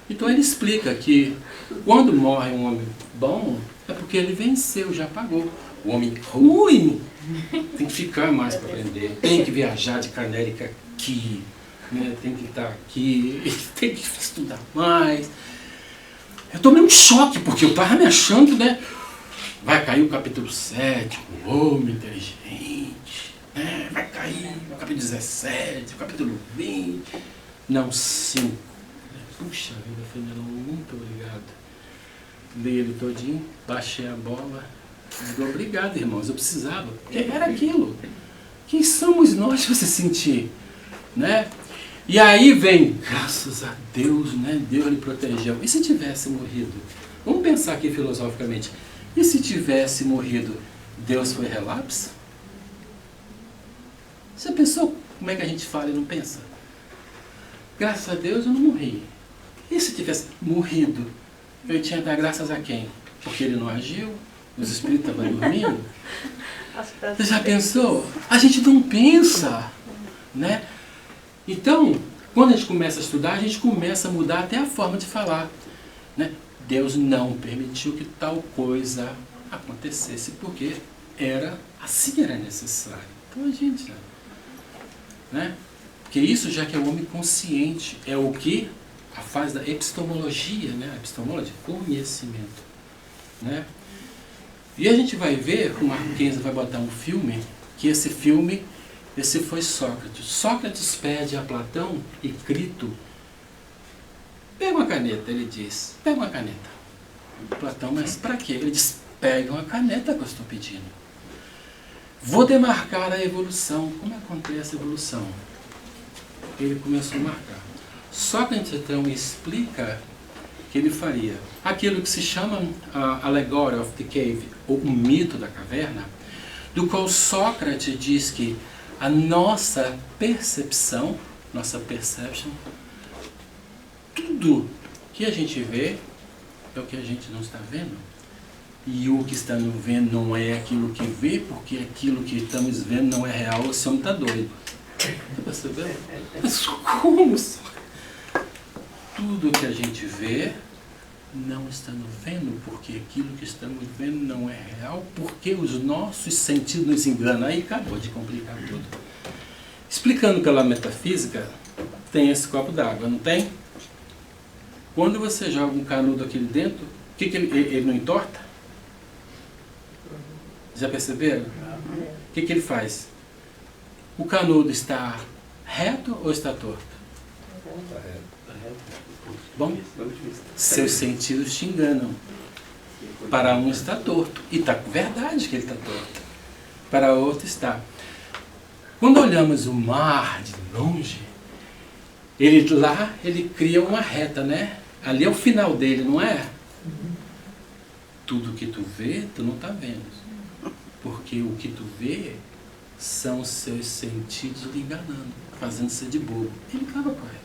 Então ele explica que quando morre um homem bom, é porque ele venceu, já pagou. O homem ruim tem que ficar mais para aprender, tem que viajar de Canérica aqui, né? Tem que estar aqui, tem que estudar mais. Eu tomei um choque, porque eu estava me achando, né? Vai cair o capítulo 7, o homem inteligente, né? Vai cair o capítulo 17, o capítulo 20, não, 5. Puxa vida, Fenelon, muito obrigado. Li ele todinho, baixei a bola. Digo, obrigado, irmãos, eu precisava, porque era aquilo. Quem somos nós para se sentir, né? E aí vem, graças a Deus, né? Deus lhe protegeu. E se tivesse morrido? Vamos pensar aqui filosoficamente. E se tivesse morrido, Deus foi relapso? Você pensou como é que a gente fala e não pensa? Graças a Deus eu não morri. E se tivesse morrido, eu tinha que dar graças a quem? Porque ele não agiu? Os espíritos estavam dormindo? Você já pensou? A gente não pensa, né? Então, quando a gente começa a estudar, a gente começa a mudar até a forma de falar, né? Deus não permitiu que tal coisa acontecesse, porque assim era necessário. Então a gente, né? Porque isso já que é o homem consciente, é o que? A fase da epistemologia, né? A epistemologia, conhecimento, né? E a gente vai ver, o Mackenzie vai botar um filme, que esse filme, esse foi Sócrates. Sócrates pede a Platão e Crito, pega uma caneta, ele diz, pega uma caneta. Platão, mas para quê? Ele diz, pega uma caneta que eu estou pedindo. Vou demarcar a evolução. Como acontece a evolução? Ele começou a marcar. Sócrates então explica que ele faria aquilo que se chama Allegory of the Cave, ou o mito da caverna, do qual Sócrates diz que a nossa percepção, nossa perception, tudo que a gente vê é o que a gente não está vendo. E o que estamos vendo não é aquilo que vê, porque aquilo que estamos vendo não é real, o senhor está doido. Você percebeu? Mas como? Tudo que a gente vê não estamos vendo, porque aquilo que estamos vendo não é real, porque os nossos sentidos nos enganam. Aí acabou de complicar tudo. Explicando pela metafísica, tem esse copo d'água, não tem? Quando você joga um canudo aqui dentro, o que ele não entorta? Já perceberam? O que ele faz? O canudo está reto ou está torto? Está reto. Bom, seus sentidos te enganam. Para um está torto. E está com verdade que ele está torto. Para outro está. Quando olhamos o mar de longe, ele cria uma reta, né? Ali é o final dele, não é? Tudo que tu vê, tu não está vendo. Porque o que tu vê são os seus sentidos lhe enganando, fazendo ser de bobo. Ele estava correto.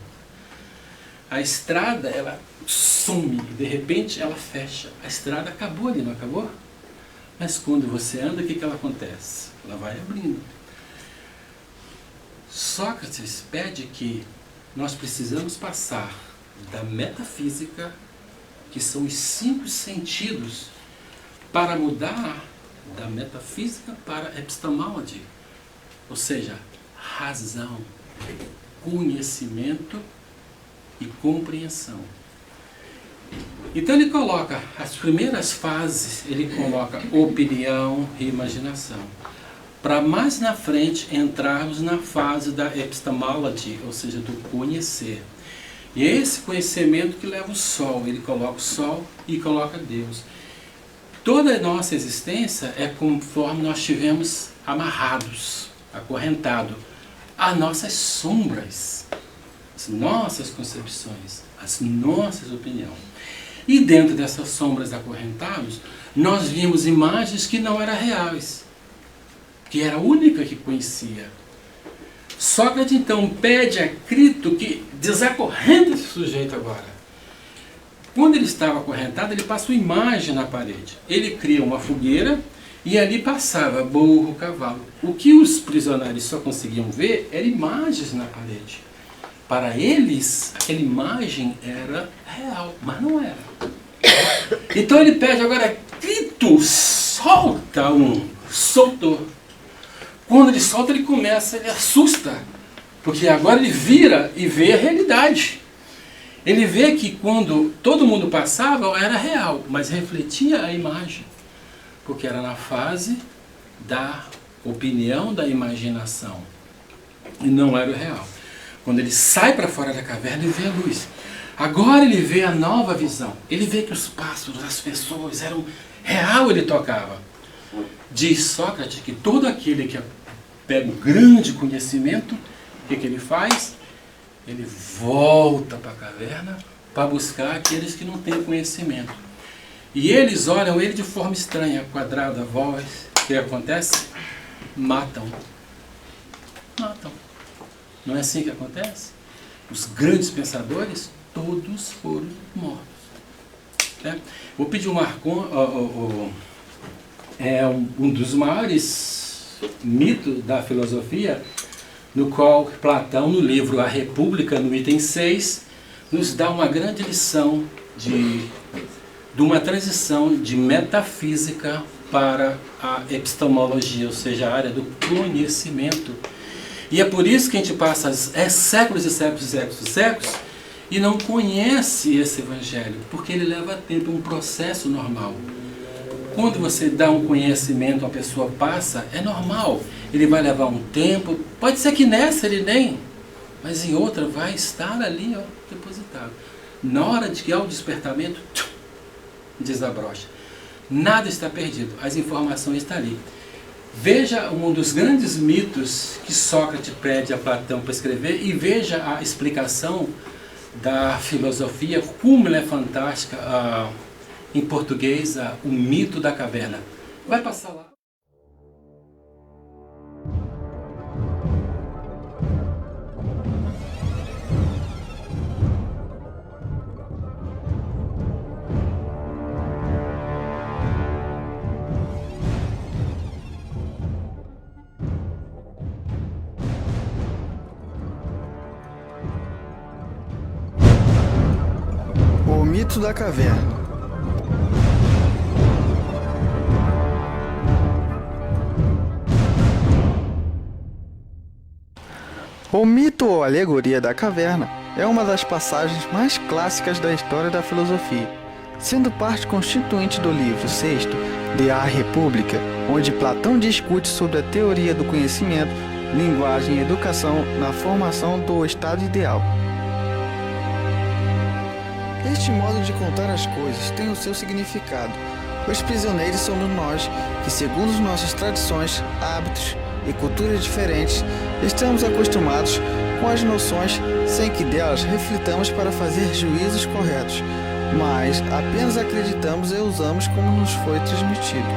A estrada, ela some, e de repente ela fecha. A estrada acabou ali, não acabou? Mas quando você anda, o que ela acontece? Ela vai abrindo. Sócrates pede que nós precisamos passar da metafísica, que são os 5 sentidos, para mudar da metafísica para a epistemology, ou seja, razão, conhecimento e compreensão. Então ele coloca as primeiras fases, ele coloca opinião e imaginação. Para mais na frente entrarmos na fase da epistemology, ou seja, do conhecer. E é esse conhecimento que leva o sol. Ele coloca o sol e coloca Deus. Toda a nossa existência é conforme nós estivemos amarrados, acorrentados, às nossas sombras, as nossas concepções, as nossas opiniões. E dentro dessas sombras acorrentados, nós vimos imagens que não eram reais, que era a única que conhecia. Sócrates então pede a Crito que desacorrente esse sujeito agora. Quando ele estava acorrentado, ele passa uma imagem na parede. Ele cria uma fogueira e ali passava burro, cavalo. O que os prisioneiros só conseguiam ver eram imagens na parede. Para eles, aquela imagem era real, mas não era. Então ele pede agora, Crito, solta soltou. Quando ele solta, ele começa, ele assusta. Porque agora ele vira e vê a realidade. Ele vê que quando todo mundo passava, era real, mas refletia a imagem. Porque era na fase da opinião, da imaginação. E não era o real. Quando ele sai para fora da caverna, ele vê a luz. Agora ele vê a nova visão. Ele vê que os pássaros, as pessoas eram real, ele tocava. Diz Sócrates que todo aquele que pega um grande conhecimento, o que ele faz? Ele volta para a caverna para buscar aqueles que não têm conhecimento. E eles olham ele de forma estranha, quadrada, voz. O que acontece? Matam. Matam. Não é assim que acontece? Os grandes pensadores, todos foram mortos. Vou pedir o Marcon, um dos maiores mitos da filosofia, no qual Platão, no livro A República, no item 6, nos dá uma grande lição de uma transição de metafísica para a epistemologia, ou seja, a área do conhecimento. E é por isso que a gente passa séculos e séculos e séculos e séculos e não conhece esse evangelho, porque ele leva tempo, um processo normal. Quando você dá um conhecimento, a pessoa passa, é normal. Ele vai levar um tempo, pode ser que nessa ele nem, mas em outra vai estar ali, depositado. Na hora de que há o despertamento, desabrocha. Nada está perdido, as informações estão ali. Veja um dos grandes mitos que Sócrates pede a Platão para escrever e veja a explicação da filosofia, como ela é fantástica, em português, o mito da caverna. Vai passar lá. O mito da caverna. O mito ou alegoria da caverna é uma das passagens mais clássicas da história da filosofia, sendo parte constituinte do livro sexto de A República, onde Platão discute sobre a teoria do conhecimento, linguagem e educação na formação do estado ideal. Este modo de contar as coisas tem o seu significado. Os prisioneiros somos nós, que segundo nossas tradições, hábitos e culturas diferentes, estamos acostumados com as noções sem que delas reflitamos para fazer juízos corretos, mas apenas acreditamos e usamos como nos foi transmitido.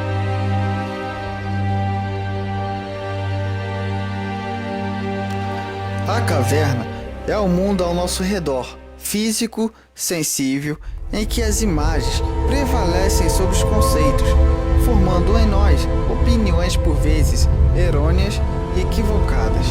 A caverna é o mundo ao nosso redor, físico, sensível, em que as imagens prevalecem sobre os conceitos, formando em nós opiniões por vezes errôneas e equivocadas.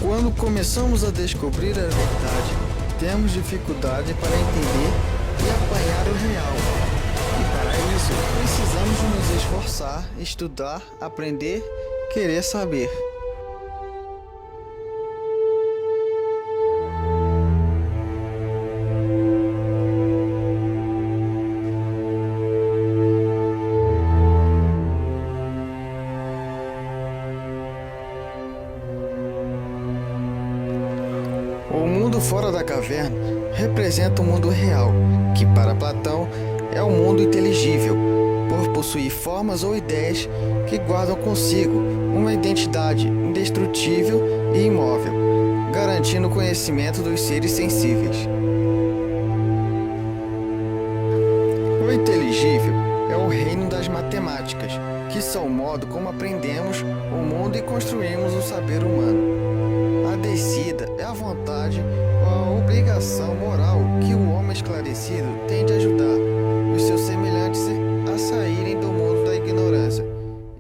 Quando começamos a descobrir a verdade, temos dificuldade para entender e apanhar o real. E para isso, precisamos nos esforçar, estudar, aprender, querer saber. O mundo fora da caverna representa o mundo real, que para Platão é o mundo inteligível, por possuir formas ou ideias que guardam consigo uma identidade indestrutível e imóvel, garantindo o conhecimento dos seres sensíveis. O inteligível é o reino das matemáticas, que são o modo como aprendemos o mundo e construímos o saber humano. A descida é a vontade ou a obrigação moral que o homem esclarecido tem de ajudar os seus semelhantes a saírem do mundo da ignorância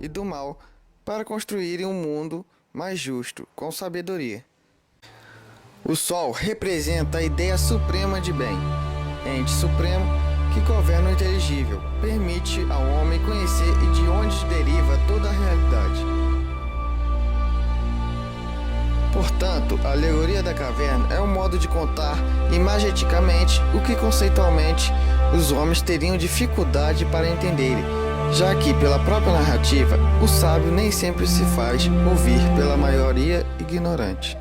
e do mal para construírem um mundo mais justo, com sabedoria. O Sol representa a ideia suprema de bem, ente supremo que governa o inteligível, permite ao homem conhecer e de onde deriva toda a realidade. Portanto, a alegoria da caverna é um modo de contar imageticamente o que conceitualmente os homens teriam dificuldade para entenderem, já que, pela própria narrativa, o sábio nem sempre se faz ouvir pela maioria ignorante.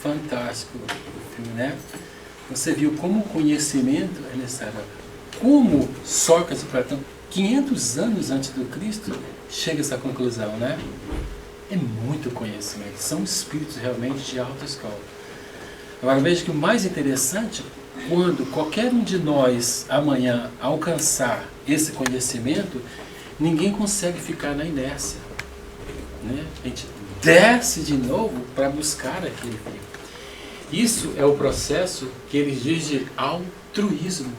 Fantástico o filme, né? Você viu como o conhecimento é necessário. Como Sócrates e Platão, 500 anos antes do Cristo, chega a essa conclusão, né? É muito conhecimento. São espíritos realmente de alta escola. Agora veja que o mais interessante, quando qualquer um de nós amanhã alcançar esse conhecimento, ninguém consegue ficar na inércia, né? A gente desce de novo para buscar aquele fim. Isso é o processo que eles dizem de altruísmo.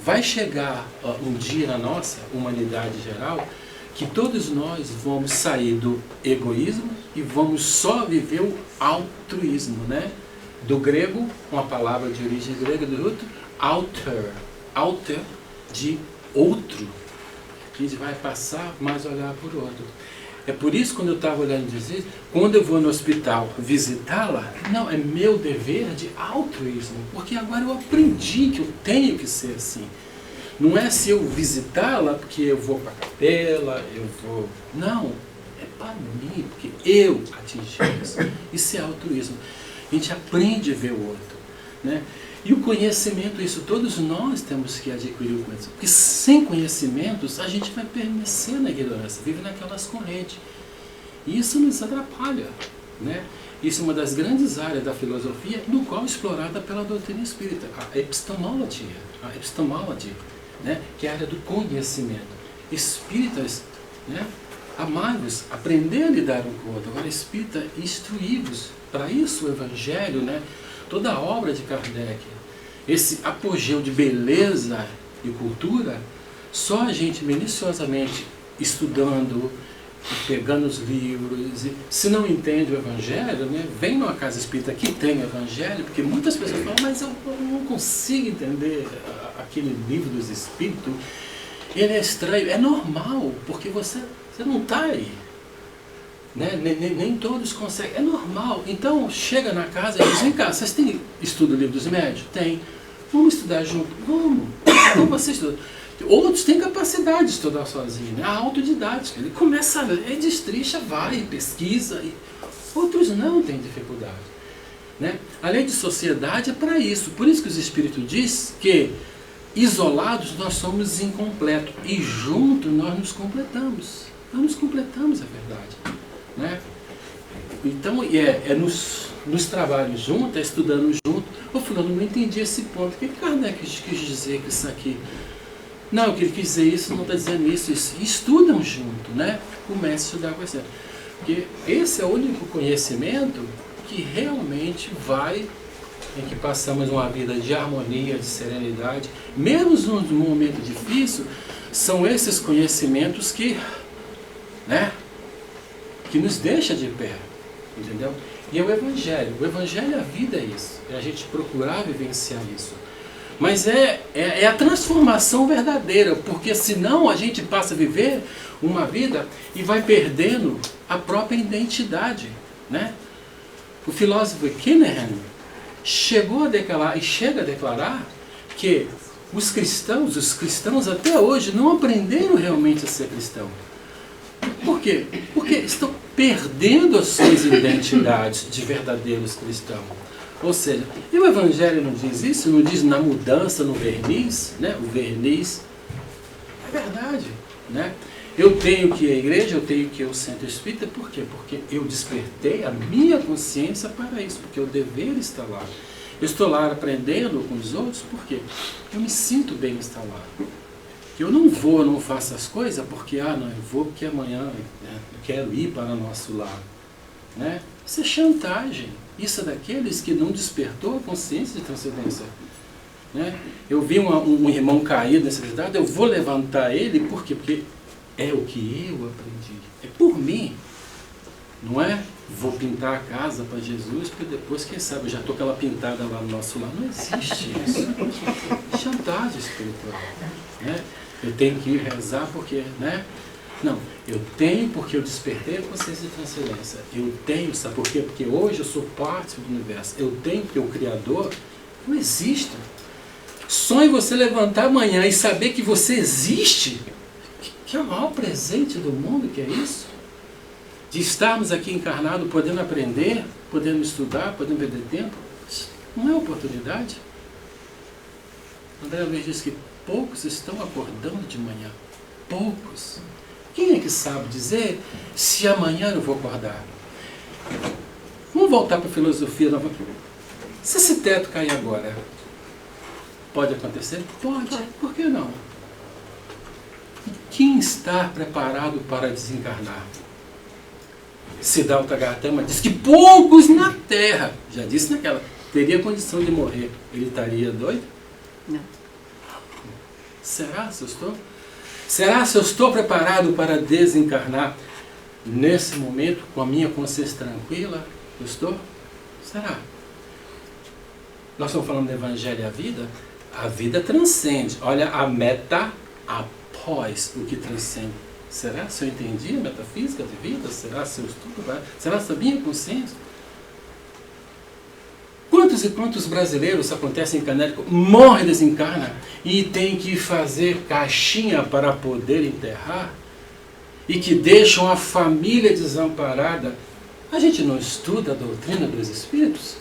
Vai chegar um dia na nossa humanidade geral que todos nós vamos sair do egoísmo e vamos só viver o altruísmo, né? Do grego, uma palavra de origem grega do outro, alter, de outro. A gente vai passar mais a olhar por outro. É por isso, quando eu estava olhando dizer, quando eu vou no hospital visitá-la, não, é meu dever de altruísmo, porque agora eu aprendi que eu tenho que ser assim. Não é se eu visitá-la porque eu vou para a capela, eu vou... Não, é para mim, porque eu atingi isso. Isso é altruísmo. A gente aprende a ver o outro, né? E o conhecimento, isso todos nós temos que adquirir o conhecimento. Porque sem conhecimentos, a gente vai permanecer na ignorância, vive naquelas correntes. E isso nos atrapalha, né? Isso é uma das grandes áreas da filosofia, no qual é explorada pela doutrina espírita, a epistemologia, né? Que é a área do conhecimento. Espíritas, né? Amai-vos, aprender a lidar um com o outro. Agora, espírita, instruí-vos. Para isso o Evangelho, né? Toda a obra de Kardec, esse apogeu de beleza e cultura, só a gente minuciosamente estudando, pegando os livros, e se não entende o Evangelho, né, vem numa casa espírita que tem o Evangelho, porque muitas pessoas falam, mas eu não consigo entender aquele livro dos Espíritos, ele é estranho, é normal, porque você não está aí. Né? Nem todos conseguem, é normal. Então chega na casa e diz, vem cá, vocês têm estudo o livro dos médios? Tem. Vamos estudar junto? Vamos. Então você estuda. Outros têm capacidade de estudar sozinho, né? A autodidática. Ele começa a ler, destricha, vai, pesquisa. E outros não têm dificuldade. Né? A lei de sociedade é para isso. Por isso que os Espíritos dizem que isolados nós somos incompletos e juntos nós nos completamos. Nós nos completamos, é verdade. Né? Então, nos trabalhos juntos, estudando junto. Ô fulano, não entendi esse ponto. O que Kardec quis dizer com isso aqui? Não, o que ele quis dizer isso, não está dizendo isso. Estudam junto, né? Comece a estudar com você. Porque esse é o único conhecimento que realmente vai, em que passamos uma vida de harmonia, de serenidade. Mesmo num momento difícil, são esses conhecimentos que, né? Que nos deixa de pé. Entendeu? E é o Evangelho. O Evangelho, a vida é isso. É a gente procurar vivenciar isso. Mas é a transformação verdadeira, porque senão a gente passa a viver uma vida e vai perdendo a própria identidade, né? O filósofo Kinahan chegou a declarar, e chega a declarar, que os cristãos até hoje não aprenderam realmente a ser cristão. Por quê? Porque estão perdendo as suas identidades de verdadeiros cristãos. Ou seja, e o Evangelho não diz isso? Não diz na mudança, no verniz, né? O verniz é verdade, né? Eu tenho que ir à igreja, eu tenho que ir ao centro espírita, por quê? Porque eu despertei a minha consciência para isso, porque o dever está lá. Eu estou lá aprendendo com os outros, por quê? Eu me sinto bem instalado. Eu não vou, não faço as coisas porque, não, eu vou porque amanhã, né, eu quero ir para o nosso lar. Né? Isso é chantagem. Isso é daqueles que não despertou a consciência de transcendência. Né? Eu vi um irmão caído nessa cidade, eu vou levantar ele, por quê? Porque é o que eu aprendi. É por mim. Não é? Vou pintar a casa para Jesus, porque depois, quem sabe, eu já estou com aquela pintada lá no nosso lar. Não existe isso. Chantagem espiritual. Né? Eu tenho que ir rezar porque, né? Não, eu tenho porque eu despertei a consciência de transcendência. Eu tenho, sabe por quê? Porque hoje eu sou parte do universo. Eu tenho porque o Criador não existe. Só em você levantar amanhã e saber que você existe, que é o maior presente do mundo, que é isso. De estarmos aqui encarnados, podendo aprender, podendo estudar, podendo perder tempo. Não é oportunidade. André Luiz diz que poucos estão acordando de manhã. Poucos. Quem é que sabe dizer se amanhã eu vou acordar? Vamos voltar para a filosofia nova. Se esse teto cair agora, pode acontecer? Pode. Por que não? E quem está preparado para desencarnar? Siddhartha Gautama diz que poucos na Terra, já disse naquela, teria condição de morrer. Ele estaria doido? Não. Será se eu estou? Será se eu estou preparado para desencarnar nesse momento, com a minha consciência tranquila? Eu estou? Será? Nós estamos falando do Evangelho e a vida transcende. Olha a meta após o que transcende. Será se eu entendi a metafísica de vida? Será se eu estudo? Será se a minha consciência? Quantos e quantos brasileiros, acontece em Canético, morrem, desencarna e tem que fazer caixinha para poder enterrar e que deixam a família desamparada? A gente não estuda a doutrina dos Espíritos?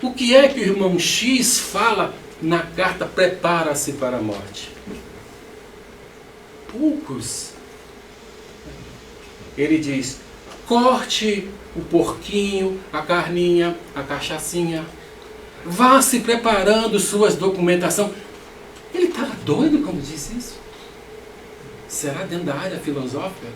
O que é que o irmão X fala na carta Prepara-se para a Morte? Poucos. Ele diz, corte o porquinho, a carninha, a cachaçinha. Vá se preparando suas documentação. Ele estava doido quando disse isso? Será dentro da área filosófica?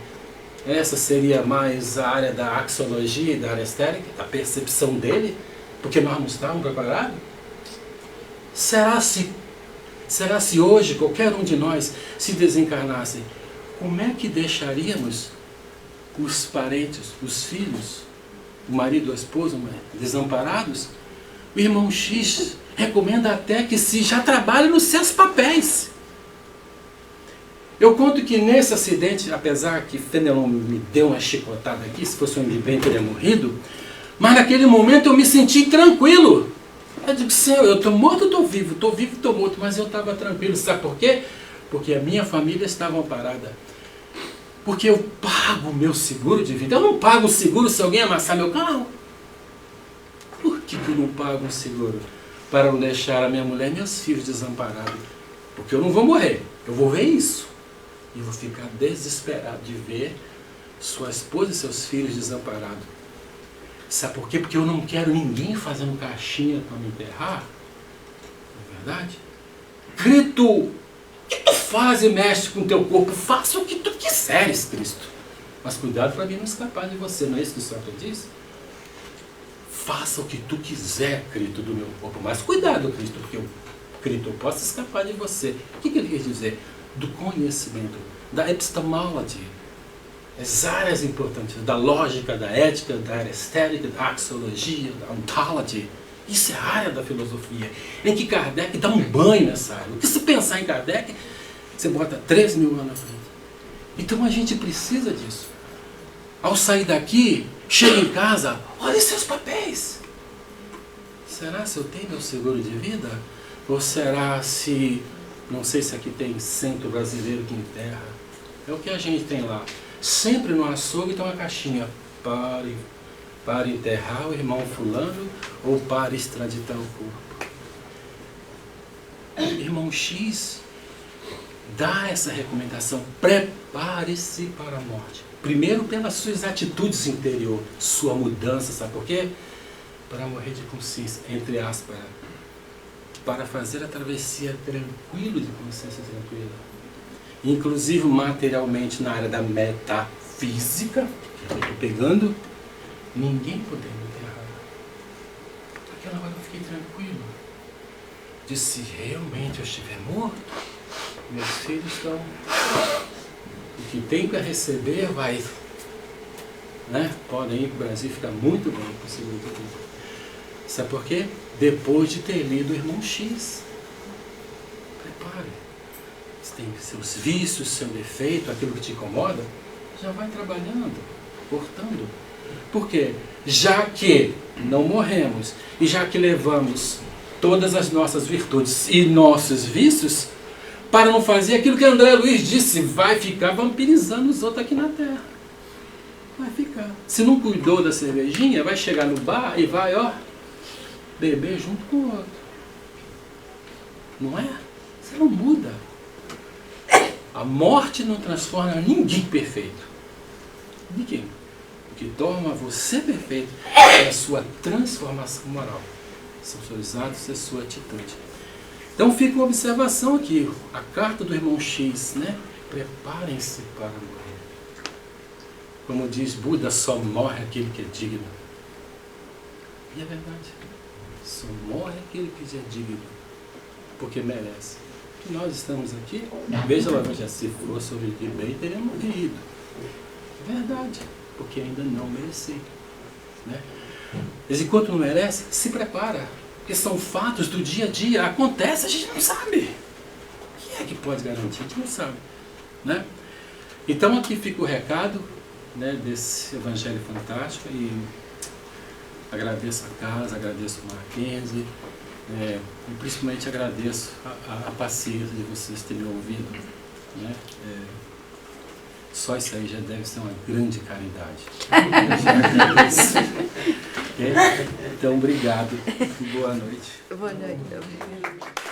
Essa seria mais a área da axiologia e da área estética, da percepção dele? Porque nós não estávamos preparados? Será se hoje qualquer um de nós se desencarnasse, como é que deixaríamos os parentes, os filhos, o marido, a esposa, desamparados? O irmão X recomenda até que se já trabalhe nos seus papéis. Eu conto que nesse acidente, apesar que Fenelon me deu uma chicotada aqui, se fosse um homem de bem teria morrido, mas naquele momento eu me senti tranquilo. Eu digo, Senhor, eu estou morto, estou vivo, estou morto, mas eu estava tranquilo. Sabe por quê? Porque a minha família estava amparada. Porque eu pago o meu seguro de vida. Eu não pago o seguro se alguém amassar meu carro. Por que eu não pago um seguro? Para não deixar a minha mulher e meus filhos desamparados. Porque eu não vou morrer. Eu vou ver isso. E vou ficar desesperado de ver sua esposa e seus filhos desamparados. Sabe por quê? Porque eu não quero ninguém fazendo caixinha para me enterrar. Não é verdade? Cristo, o que tu faz e mexe com o teu corpo? Faça o que tu quiseres, Cristo. Mas cuidado para mim não escapar de você. Não é isso que o Sócrates diz? Faça o que tu quiser, Cristo, do meu corpo. Mas cuidado, Cristo, porque Cristo, eu posso escapar de você. O que ele quer dizer? Do conhecimento, da epistemology. as áreas importantes da lógica, da ética, da estética, da axiologia, da ontology. Isso é a área da filosofia, em que Kardec dá um banho nessa área. Porque se pensar em Kardec, você bota 3.000 anos na frente. Então a gente precisa disso. Ao sair daqui, chega em casa, olha seus papéis. Será se eu tenho meu seguro de vida? Ou será se, não sei se aqui tem Centro Brasileiro que enterra. É o que a gente tem lá. Sempre no açougue tem uma caixinha para enterrar o irmão fulano ou para extraditar o corpo. O irmão X dá essa recomendação: prepare-se para a morte. Primeiro pelas suas atitudes interior, sua mudança, sabe por quê? Para morrer de consciência, entre aspas, para fazer a travessia tranquilo, de consciência tranquila. Inclusive materialmente na área da metafísica, que eu estou pegando, ninguém podendo enterrar. Naquela hora eu fiquei tranquilo. De se realmente eu estiver morto, meus filhos estão... O que tem para receber vai... Né? Podem ir para o Brasil e ficar muito bem com o seguro de vida. Sabe por quê? Depois de ter lido o irmão X. Prepare. Você tem seus vícios, seu defeito, aquilo que te incomoda, já vai trabalhando, cortando. Por quê? Já que não morremos e já que levamos todas as nossas virtudes e nossos vícios, para não fazer aquilo que André Luiz disse, vai ficar vampirizando os outros aqui na Terra. Vai ficar. Se não cuidou da cervejinha, vai chegar no bar e vai, ó, beber junto com o outro. Não é? Você não muda. A morte não transforma ninguém perfeito. Ninguém. O que torna você perfeito é a sua transformação moral. São seus atos e a sua atitude. Então fica uma observação aqui. A carta do irmão X, né? Preparem-se para morrer. Como diz Buda, só morre aquele que é digno. E é verdade. Só morre aquele que é digno. Porque merece. E nós estamos aqui, veja lá, se fosse viver bem, teríamos morrido. É verdade. Porque ainda não mereci. Né? Mas enquanto não merece, se prepara. Porque são fatos do dia a dia. Acontece, a gente não sabe. Quem é que pode garantir? A gente não sabe. Né? Então aqui fica o recado, né, desse Evangelho Fantástico. E agradeço a casa, agradeço o Mackenzie. E principalmente agradeço a paciência de vocês terem ouvido. Né? Só isso aí já deve ser uma grande caridade. Okay? Então, obrigado. Boa noite. Boa noite.